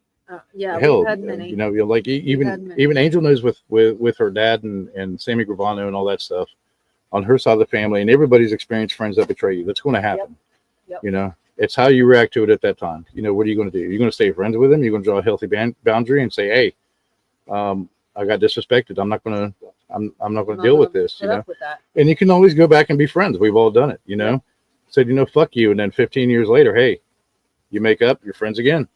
hell, we've had many. like even Angel knows with her dad and Sammy Gravano and all that stuff on her side of the family, and everybody's experienced friends that betray you. That's going to happen. Yep. It's how you react to it at that time. What are you going to do? You're going to stay friends with them. You're going to draw a healthy boundary and say, hey, I got disrespected. I'm not going to deal with this, with that. And you can always go back and be friends. We've all done it, said, fuck you. And then 15 years later, hey, you make up, you're friends again.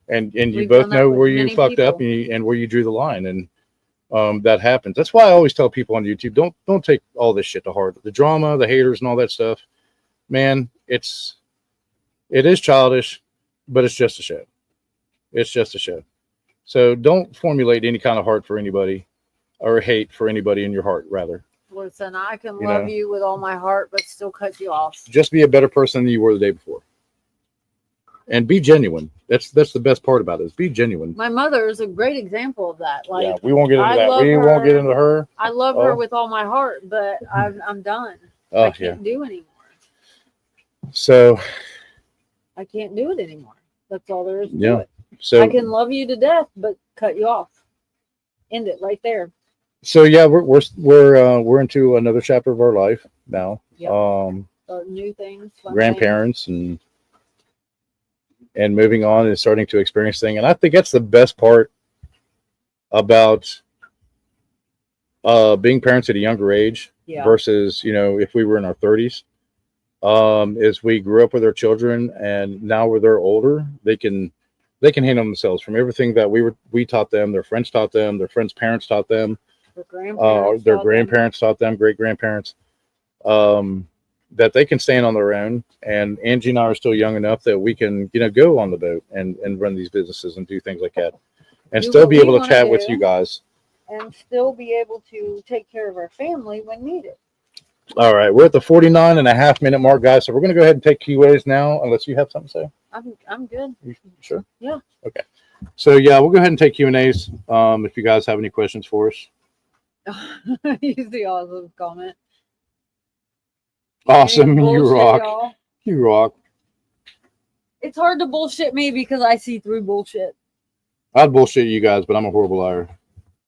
And you both know where you fucked up and where you drew the line. And that happens. That's why I always tell people on YouTube, don't take all this shit to heart. The drama, the haters and all that stuff, man, it is childish, but it's just a show. It's just a show. So don't formulate any kind of heart for anybody, or hate for anybody in your heart, rather. Listen, I can love you with all my heart, but still cut you off. Just be a better person than you were the day before. And be genuine. That's the best part about it, is be genuine. My mother is a great example of that. Like, we won't get into that. We won't get into her. I love her with all my heart, but I'm done. I can't do anymore. So I can't do it anymore. That's all there is to it. So I can love you to death, but cut you off. End it right there. So yeah, we're into another chapter of our life now. Yep. New things, grandparents, and moving on and starting to experience things. And I think that's the best part about being parents at a younger age versus, if we were in our 30s, is we grew up with our children, and now where they're older, they can handle themselves from everything that we taught them, their friends taught them, their friends' parents taught them, their grandparents taught them, great grandparents, that they can stand on their own. And Angie and I are still young enough that we can, go on the boat and run these businesses and do things like that, and still be able to chat with you guys, and still be able to take care of our family when needed. All right, we're at the 49.5-minute mark, guys. So we're going to go ahead and take Q&As now, unless you have something to say. I'm good. You sure? Yeah. Okay. So yeah, we'll go ahead and take Q&As. If you guys have any questions for us. You see awesome comment. Awesome, you rock. Y'all. You rock. It's hard to bullshit me because I see through bullshit. I'd bullshit you guys, but I'm a horrible liar.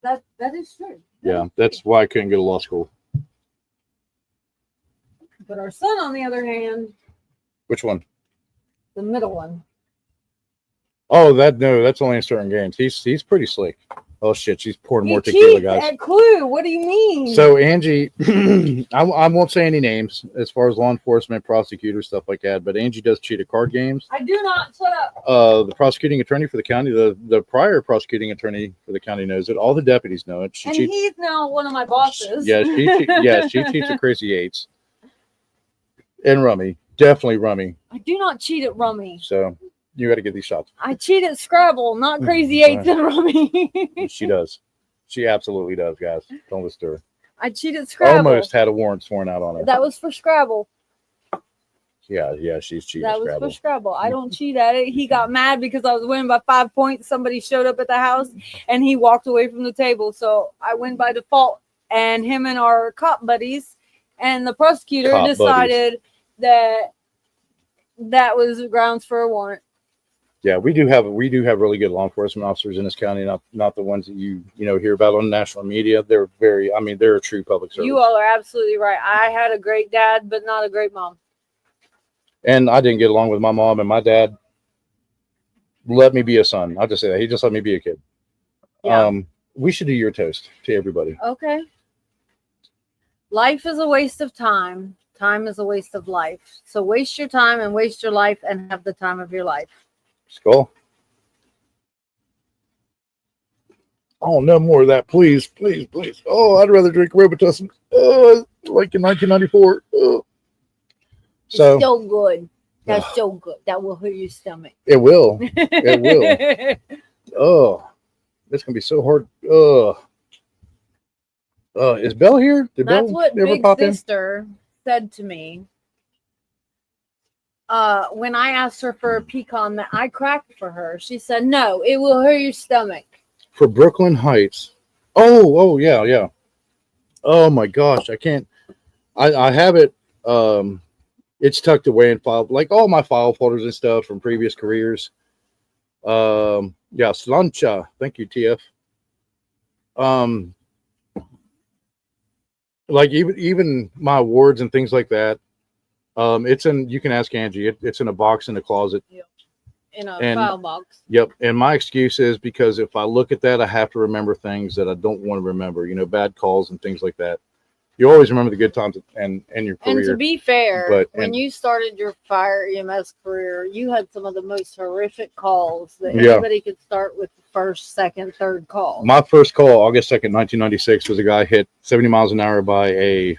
That is true. Yeah, that's why I couldn't go to law school. But our son, on the other hand, Which one? the middle one. Oh, that's only in certain games. He's pretty slick. Oh shit, she's pouring more He tequila, cheats guys. at Clue. What do you mean? So Angie, I won't say any names as far as law enforcement, prosecutors, stuff like that. But Angie does cheat at card games. I do not. Shut up. The prosecuting attorney for the county, the prior prosecuting attorney for the county knows it. All the deputies know it. He's now one of my bosses. Yeah, she cheats at Crazy Eights and Rummy. Definitely Rummy. I do not cheat at Rummy. So you got to get these shots. I cheat at Scrabble, not Crazy Eights and Rummy. She does. She absolutely does, guys. Don't listen to her. I cheat at Scrabble. Almost had a warrant sworn out on her. That was for Scrabble. Yeah, she's cheating. That was for Scrabble. I don't cheat at it. He got mad because I was winning by 5 points. Somebody showed up at the house and he walked away from the table. So I win by default. And him and our cop buddies and the prosecutor decided that was grounds for a warrant. Yeah, we do have really good law enforcement officers in this county, not the ones that you hear about on national media. They're they're a true public service. You all are absolutely right. I had a great dad, but not a great mom. And I didn't get along with my mom, and my dad let me be a son. I'll just say that. He just let me be a kid. Yeah. We should do your toast to everybody. Okay. Life is a waste of time. Time is a waste of life. So waste your time and waste your life and have the time of your life. Skull. Oh, no more of that, please, please, please. Oh, I'd rather drink Robitussin. Oh, like in 1994. Oh. So it's so good. That's so good. That will hurt your stomach. It will. It will. Oh, it's gonna be so hard. Is Belle here? Did That's Belle what ever Big pop in? Sister said to me. When I asked her for a pecan that I cracked for her, she said, "No, it will hurt your stomach." For Brooklyn Heights. Oh, yeah. Oh my gosh, I can't. I have it. It's tucked away in file, like all my file folders and stuff from previous careers. Yeah, Slancha. Thank you, TF. Like even my awards and things like that. It's in. You can ask Angie. It's in a box in the closet. Yep. In a file box. Yep. And my excuse is because if I look at that, I have to remember things that I don't want to remember. Bad calls and things like that. You always remember the good times and your career. And to be fair, when you started your fire EMS career, you had some of the most horrific calls that anybody could start with the first, second, third call. My first call, August 2nd, 1996, was a guy hit 70 miles an hour by a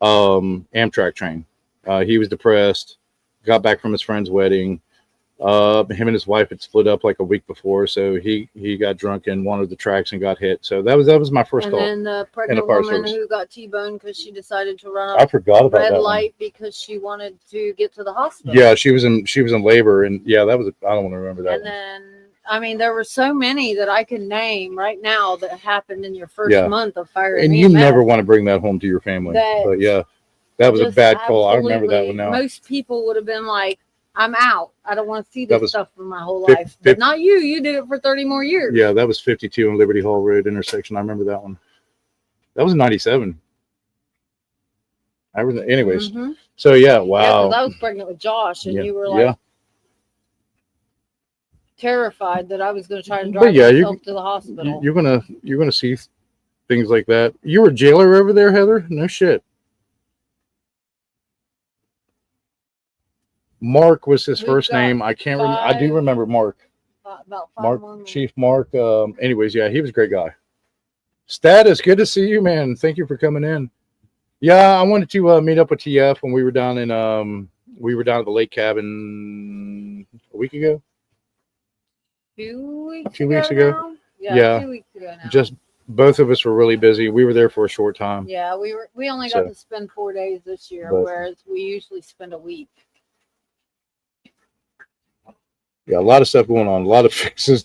Amtrak train. He was depressed, got back from his friend's wedding. Him and his wife had split up like a week before, so he got drunk and wanted the tracks and got hit. So that was my first call. And then the pregnant woman who got T-boned because she decided to run I forgot about red that light because she wanted to get to the hospital. Yeah, she was in labor, and I don't want to remember that. And then there were so many that I can name right now that happened in your first month of fire. And you never want to bring that home to your family. But yeah, that was a bad call. I remember that one now. Most people would have been like, I'm out. I don't want to see this stuff for my whole life. But not you. You did it for 30 more years. Yeah, that was 52 on Liberty Hall Road intersection. I remember that one. That was 97. Anyways. Mm-hmm. So, yeah, wow. Yeah, because I was pregnant with Josh, and you were like terrified that I was going to try to drive myself to the hospital. You're gonna see things like that. You were a jailer over there, Heather? No shit. Mark was his first name. I can't remember. I do remember Mark. About Mark, Chief Mark. Anyways, yeah, he was a great guy. Status, good to see you, man. Thank you for coming in. Yeah, I wanted to meet up with TF when we were down at the lake cabin a week ago. 2 weeks. 2 weeks ago. Yeah. 2 weeks ago now. Just both of us were really busy. We were there for a short time. Yeah, we only got to spend 4 days this year, whereas we usually spend a week. Yeah, a lot of stuff going on, a lot of fixes.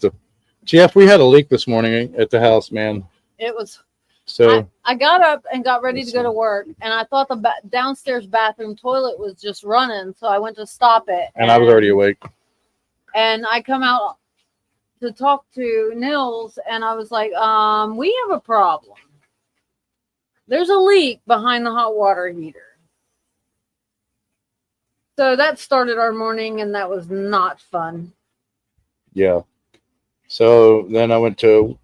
Jeff, we had a leak this morning at the house, man. It was. So I got up and got ready to go to work, and I thought the downstairs bathroom toilet was just running, so I went to stop it. And I was already awake. And I come out to talk to Nils, and I was like, we have a problem. There's a leak behind the hot water heater. So that started our morning, and that was not fun. Yeah. So then I went to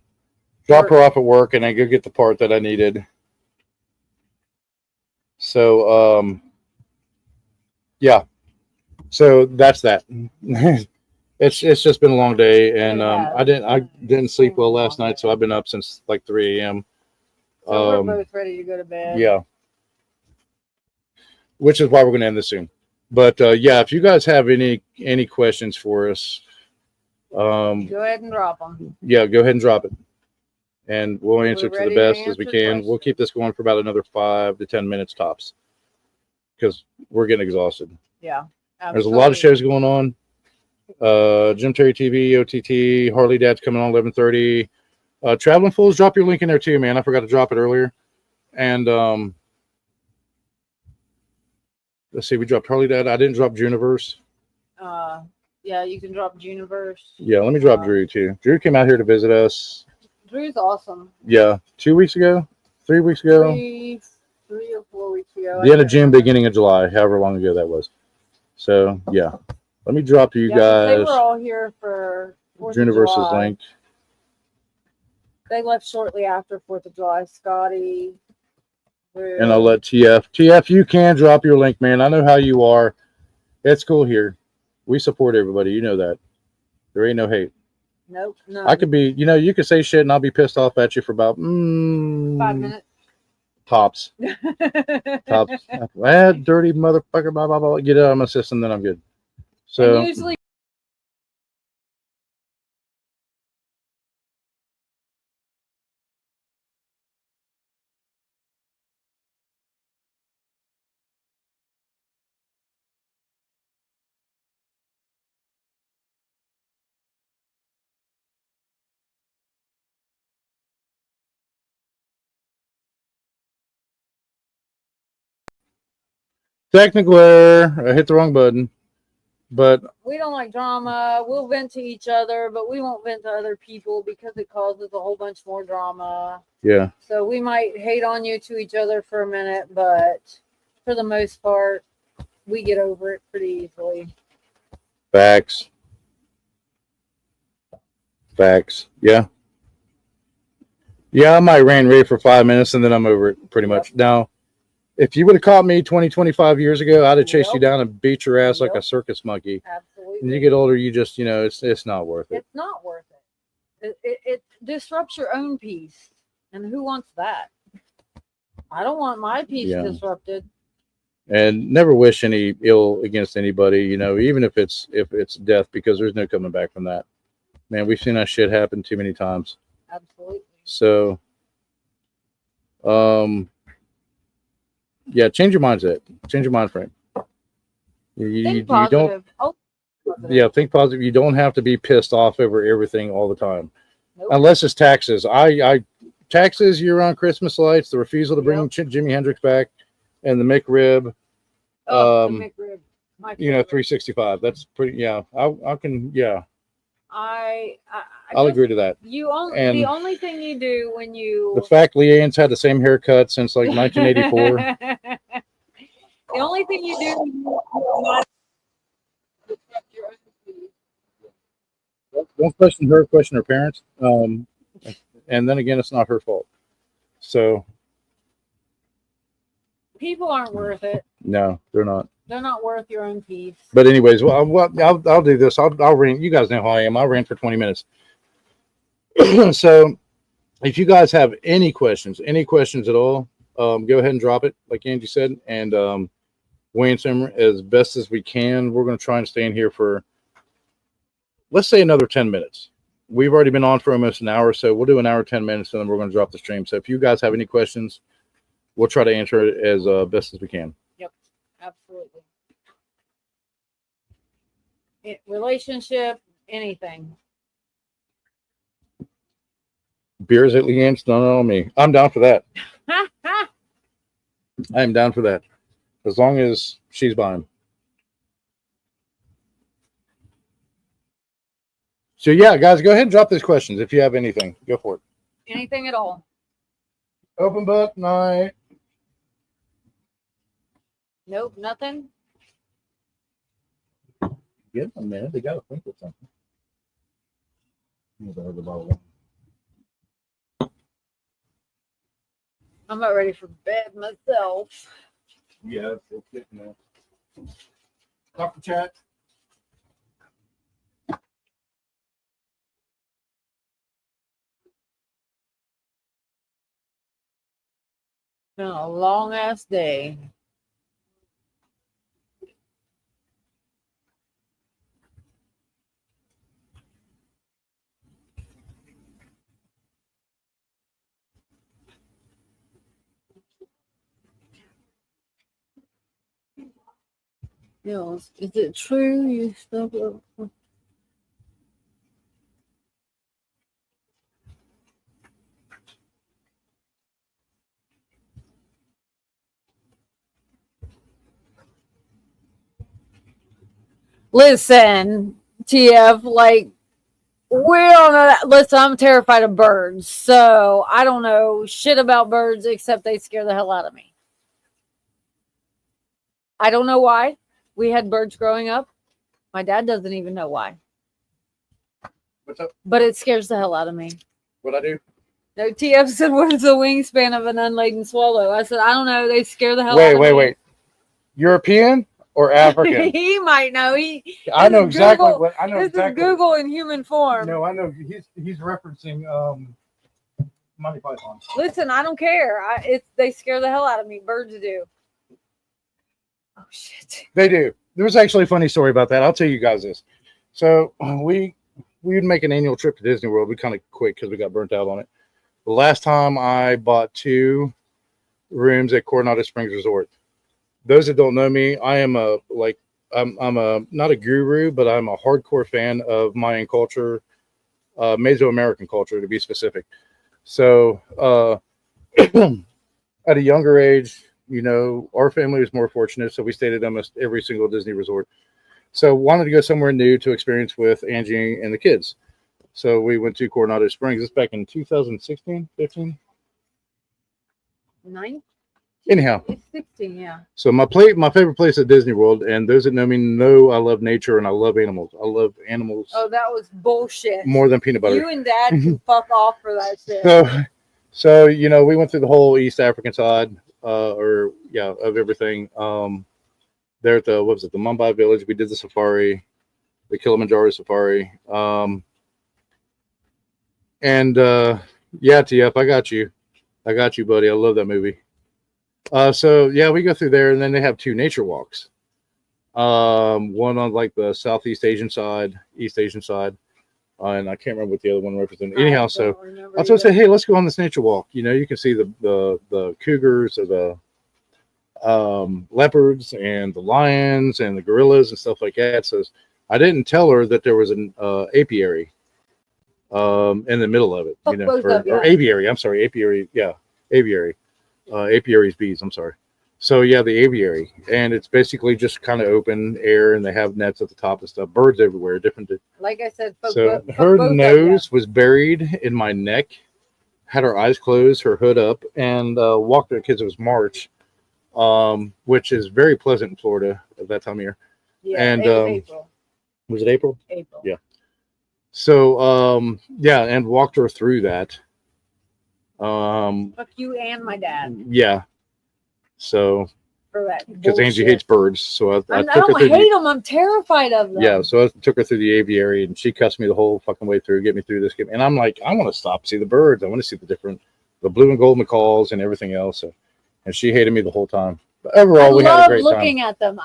drop her off at work and then go get the part that I needed. So yeah. So that's that. It's just been a long day, and I didn't sleep well last night, so I've been up since like 3 a.m. So we're both ready to go to bed. Yeah. Which is why we're going to end this soon. But yeah, if you guys have any questions for us, go ahead and drop them. Yeah, go ahead and drop it, and we'll answer to the best as we can. Questions. We'll keep this going for about another 5 to 10 minutes tops, because we're getting exhausted. Yeah, absolutely. There's a lot of shows going on. Jim Terry TV, OTT, Harley Dad's coming on 11:30. Traveling Fools, drop your link in there too, man. I forgot to drop it earlier. And let's see, we dropped Harley Dad. I didn't drop Juniverse. Yeah, you can drop Juniverse. Yeah, let me drop Drew too. Drew came out here to visit us. Drew's awesome. Yeah, 2 weeks ago, 3 weeks ago. 3 or 4 weeks ago. The end of June, beginning of July, however long ago that was. So yeah, let me drop to you guys. They were all here for Juniverse's link. They left shortly after 4th of July. Scotty. Drew. And I'll let TF, you can drop your link, man. I know how you are. It's cool here. We support everybody. You know that. There ain't no hate. Nope. No. I could be, you could say shit and I'll be pissed off at you for about 5 minutes. Tops. Tops. Dirty motherfucker, blah, blah, blah. Get out of my system, then I'm good. So and usually technical error. I hit the wrong button. But we don't like drama. We'll vent to each other, but we won't vent to other people because it causes a whole bunch more drama. Yeah. So we might hate on you to each other for a minute, but for the most part, we get over it pretty easily. Facts. Yeah. Yeah, I might ran rave for 5 minutes and then I'm over it pretty much. Now, if you would have caught me 20, 25 years ago, I'd have chased you down and beat your ass like a circus monkey. Absolutely. When you get older, you just, it's not worth it. It's not worth it. It disrupts your own peace. And who wants that? I don't want my peace disrupted. And never wish any ill against anybody, even if it's death, because there's no coming back from that. Man, we've seen that shit happen too many times. Absolutely. So, yeah, change your mindset. Change your mind frame. You don't. Yeah, think positive. You don't have to be pissed off over everything all the time, unless it's taxes. Taxes, year-round Christmas lights, the refusal to bring Jimi Hendrix back, and the McRib. The McRib. 365. That's pretty. Yeah, I can. Yeah. I'll agree to that. The only thing you do when you the fact Leanne's had the same haircut since like 1984. The only thing you do don't question her, question her parents. And then again, it's not her fault. So people aren't worth it. No, they're not. They're not worth your own peace. But anyways, I'll do this. I'll rant. You guys know how I am. I'll rant for 20 minutes. So if you guys have any questions at all, go ahead and drop it, like Angie said, and we'll answer them as best as we can. We're going to try and stay in here for, let's say, another 10 minutes. We've already been on for almost an hour, so we'll do an hour, 10 minutes, and then we're going to drop the stream. So if you guys have any questions, we'll try to answer it as best as we can. Yep, absolutely. Relationship, anything. Beers at Leanne's, not on me. I'm down for that. I am down for that. As long as she's buying. So yeah, guys, go ahead and drop those questions if you have anything. Go for it. Anything at all. Open book night. Nope, nothing. Give them a minute. They got to think of something. I'm not ready for bed myself. Yeah, it's getting there. Talk to chat. Been a long ass day. Nils, is it true you still? Listen, TF, like, we're on a listen. I'm terrified of birds, so I don't know shit about birds except they scare the hell out of me. I don't know why. We had birds growing up. My dad doesn't even know why. What's up? But it scares the hell out of me. What'd I do? No, TF said, what is the wingspan of an unladen swallow? I said, I don't know. They scare the hell out of me. Wait. European or African? He might know. I know exactly Google, what I know. This Exactly. is Google in human form. No, I know he's referencing Monty Python. Listen, I don't care. They scare the hell out of me. Birds do. Oh shit. They do. There was actually a funny story about that. I'll tell you guys this. So we would make an annual trip to Disney World. We kind of quit because we got burnt out on it. The last time I bought 2 rooms at Coronado Springs Resort. Those that don't know me, I am I'm not a guru, but I'm a hardcore fan of Mayan culture, Mesoamerican culture to be specific. So at a younger age, you know, our family was more fortunate, so we stayed at almost every single Disney resort. So wanted to go somewhere new to experience with Angie and the kids. So we went to Coronado Springs. This back in 2016, 15? 9? Anyhow. It's 16, yeah. So my favorite place at Disney World, and those that know me know I love nature and I love animals. I love animals. Oh, that was bullshit. More than peanut butter. You and Dad can fuck off for that shit. So you know, we went through the whole East African side, of everything. There at the the Mumbai Village, we did the safari, the Kilimanjaro safari. TF, I got you, buddy. I love that movie. So yeah, we go through there, and then they have 2 nature walks. One on like the Southeast Asian side, East Asian side, and I can't remember what the other one represented. Anyhow, so I was going to say, hey, let's go on this nature walk. You know, you can see the cougars or the leopards and the lions and the gorillas and stuff like that. So I didn't tell her that there was an apiary in the middle of it, you know, or aviary. I'm sorry, apiary. Yeah, aviary. Apiary's bees. I'm sorry. So yeah, the aviary, and it's basically just kind of open air, and they have nets at the top and stuff. Birds everywhere, different. Like I said, her nose was buried in my neck, had her eyes closed, her hood up, and walked her because it was March, which is very pleasant in Florida at that time of year. Yeah, and April. Was it April? April. Yeah. So and walked her through that. Fuck you and my dad. Yeah. So for that because Angie hates birds, so I don't hate them. I'm terrified of them. Yeah, so I took her through the aviary, and she cussed me the whole fucking way through, get me through this. And I'm like, I want to stop, see the birds. I want to see the blue and gold macaws and everything else. And she hated me the whole time. But overall, we had a great time. Looking at them,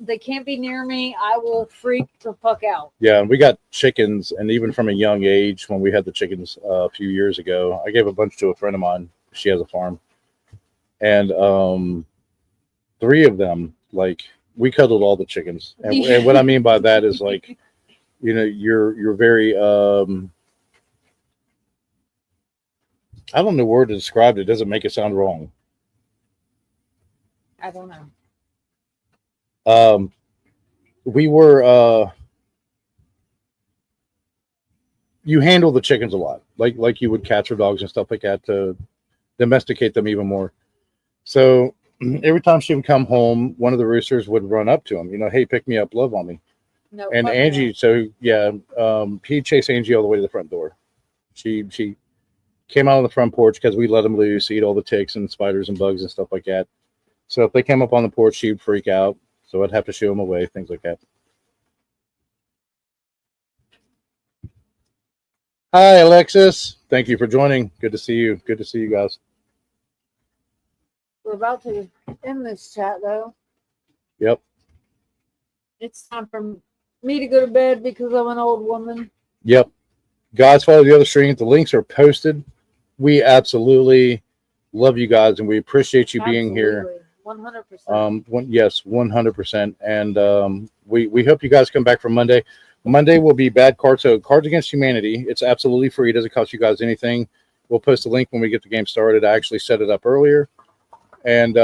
they can't be near me. I will freak the fuck out. Yeah, and we got chickens, and even from a young age, when we had the chickens a few years ago, I gave a bunch to a friend of mine. She has a farm. And 3 of them, like, we cuddled all the chickens. And what I mean by that is, like, you know, you're very I don't know the word to describe it. It doesn't make it sound wrong. I don't know. We were you handle the chickens a lot, like you would cats or dogs and stuff like that, to domesticate them even more. So every time she would come home, one of the roosters would run up to him, you know, hey, pick me up, love on me. No. And Angie, so yeah, he chased Angie all the way to the front door. She came out on the front porch because we let him loose, eat all the ticks and spiders and bugs and stuff like that. So if they came up on the porch, she'd freak out. So I'd have to shoo him away, things like that. Hi, Alexis. Thank you for joining. Good to see you. Good to see you guys. We're about to end this chat, though. Yep. It's time for me to go to bed because I'm an old woman. Yep. Guys, follow the other streams. The links are posted. We absolutely love you guys, and we appreciate you being here. 100%. Yes, 100%. And we hope you guys come back for Monday. Monday will be bad cards. So Cards Against Humanity. It's absolutely free. It doesn't cost you guys anything. We'll post a link when we get the game started. I actually set it up earlier. And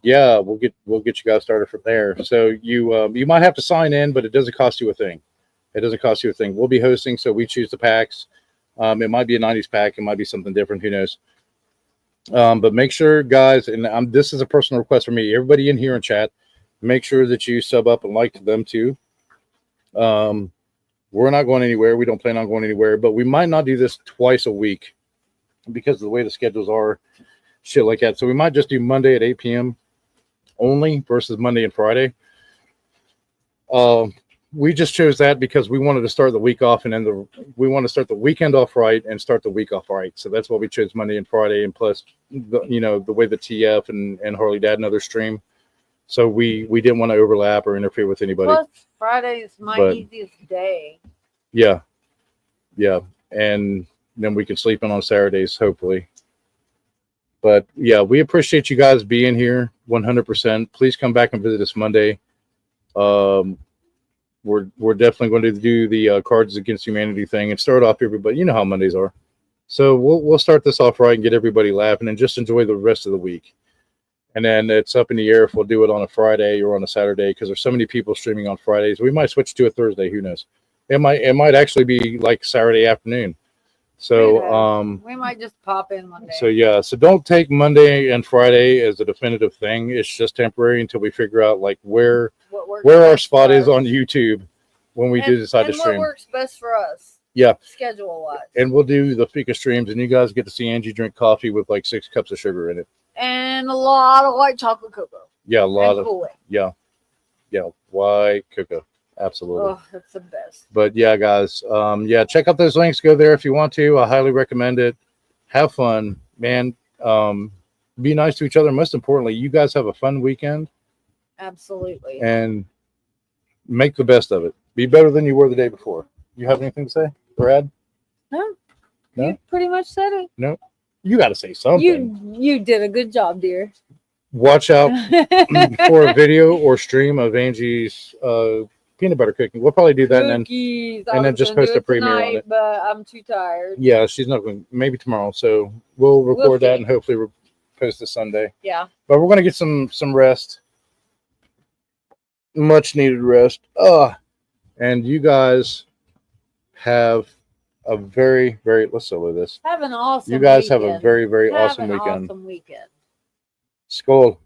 yeah, we'll get you guys started from there. So you might have to sign in, but it doesn't cost you a thing. It doesn't cost you a thing. We'll be hosting, so we choose the packs. It might be a 90s pack. It might be something different. Who knows? But make sure, guys, and this is a personal request for me. Everybody in here in chat, make sure that you sub up and like to them too. We're not going anywhere. We don't plan on going anywhere, but we might not do this twice a week because of the way the schedules are, shit like that. So we might just do Monday at 8 p.m. only versus Monday and Friday. We just chose that because we wanted to start the week off, and then we want to start the weekend off right and start the week off right. So that's why we chose Monday and Friday, and plus, the way the TF and Harley Dad and others stream. So we didn't want to overlap or interfere with anybody. Plus, Friday is my easiest day. Yeah. Yeah. And then we can sleep in on Saturdays, hopefully. But yeah, we appreciate you guys being here 100%. Please come back and visit us Monday. We're definitely going to do the Cards Against Humanity thing and start off everybody. You know how Mondays are. So we'll start this off right and get everybody laughing and just enjoy the rest of the week. And then it's up in the air if we'll do it on a Friday or on a Saturday because there's so many people streaming on Fridays. We might switch to a Thursday. Who knows? It might actually be like Saturday afternoon. So we might just pop in one day. So yeah, so don't take Monday and Friday as a definitive thing. It's just temporary until we figure out like where our spot is on YouTube when we do decide to stream. What works best for us? Yeah, schedule wise. And we'll do the Fika streams, and you guys get to see Angie drink coffee with like 6 cups of sugar in it, and a lot of white chocolate cocoa. Yeah, a lot of cooling. Yeah, white cocoa. Absolutely. Oh, that's the best. But yeah, guys, check out those links. Go there if you want to. I highly recommend it. Have fun, man. Be nice to each other. Most importantly, you guys have a fun weekend. Absolutely. And make the best of it. Be better than you were the day before. You have anything to say, Brad? No. You pretty much said it. No. You got to say something. You did a good job, dear. Watch out for a video or stream of Angie's peanut butter cooking. We'll probably do that and then just post a premiere on it. But I'm too tired. Yeah, she's not going. Maybe tomorrow. So we'll record that and hopefully post it Sunday. Yeah. But we're gonna get some rest, much needed rest. And you guys have a very, very. Let's solo this. Have an awesome. You guys weekend. have a very, very have awesome an weekend. Awesome weekend. Skål.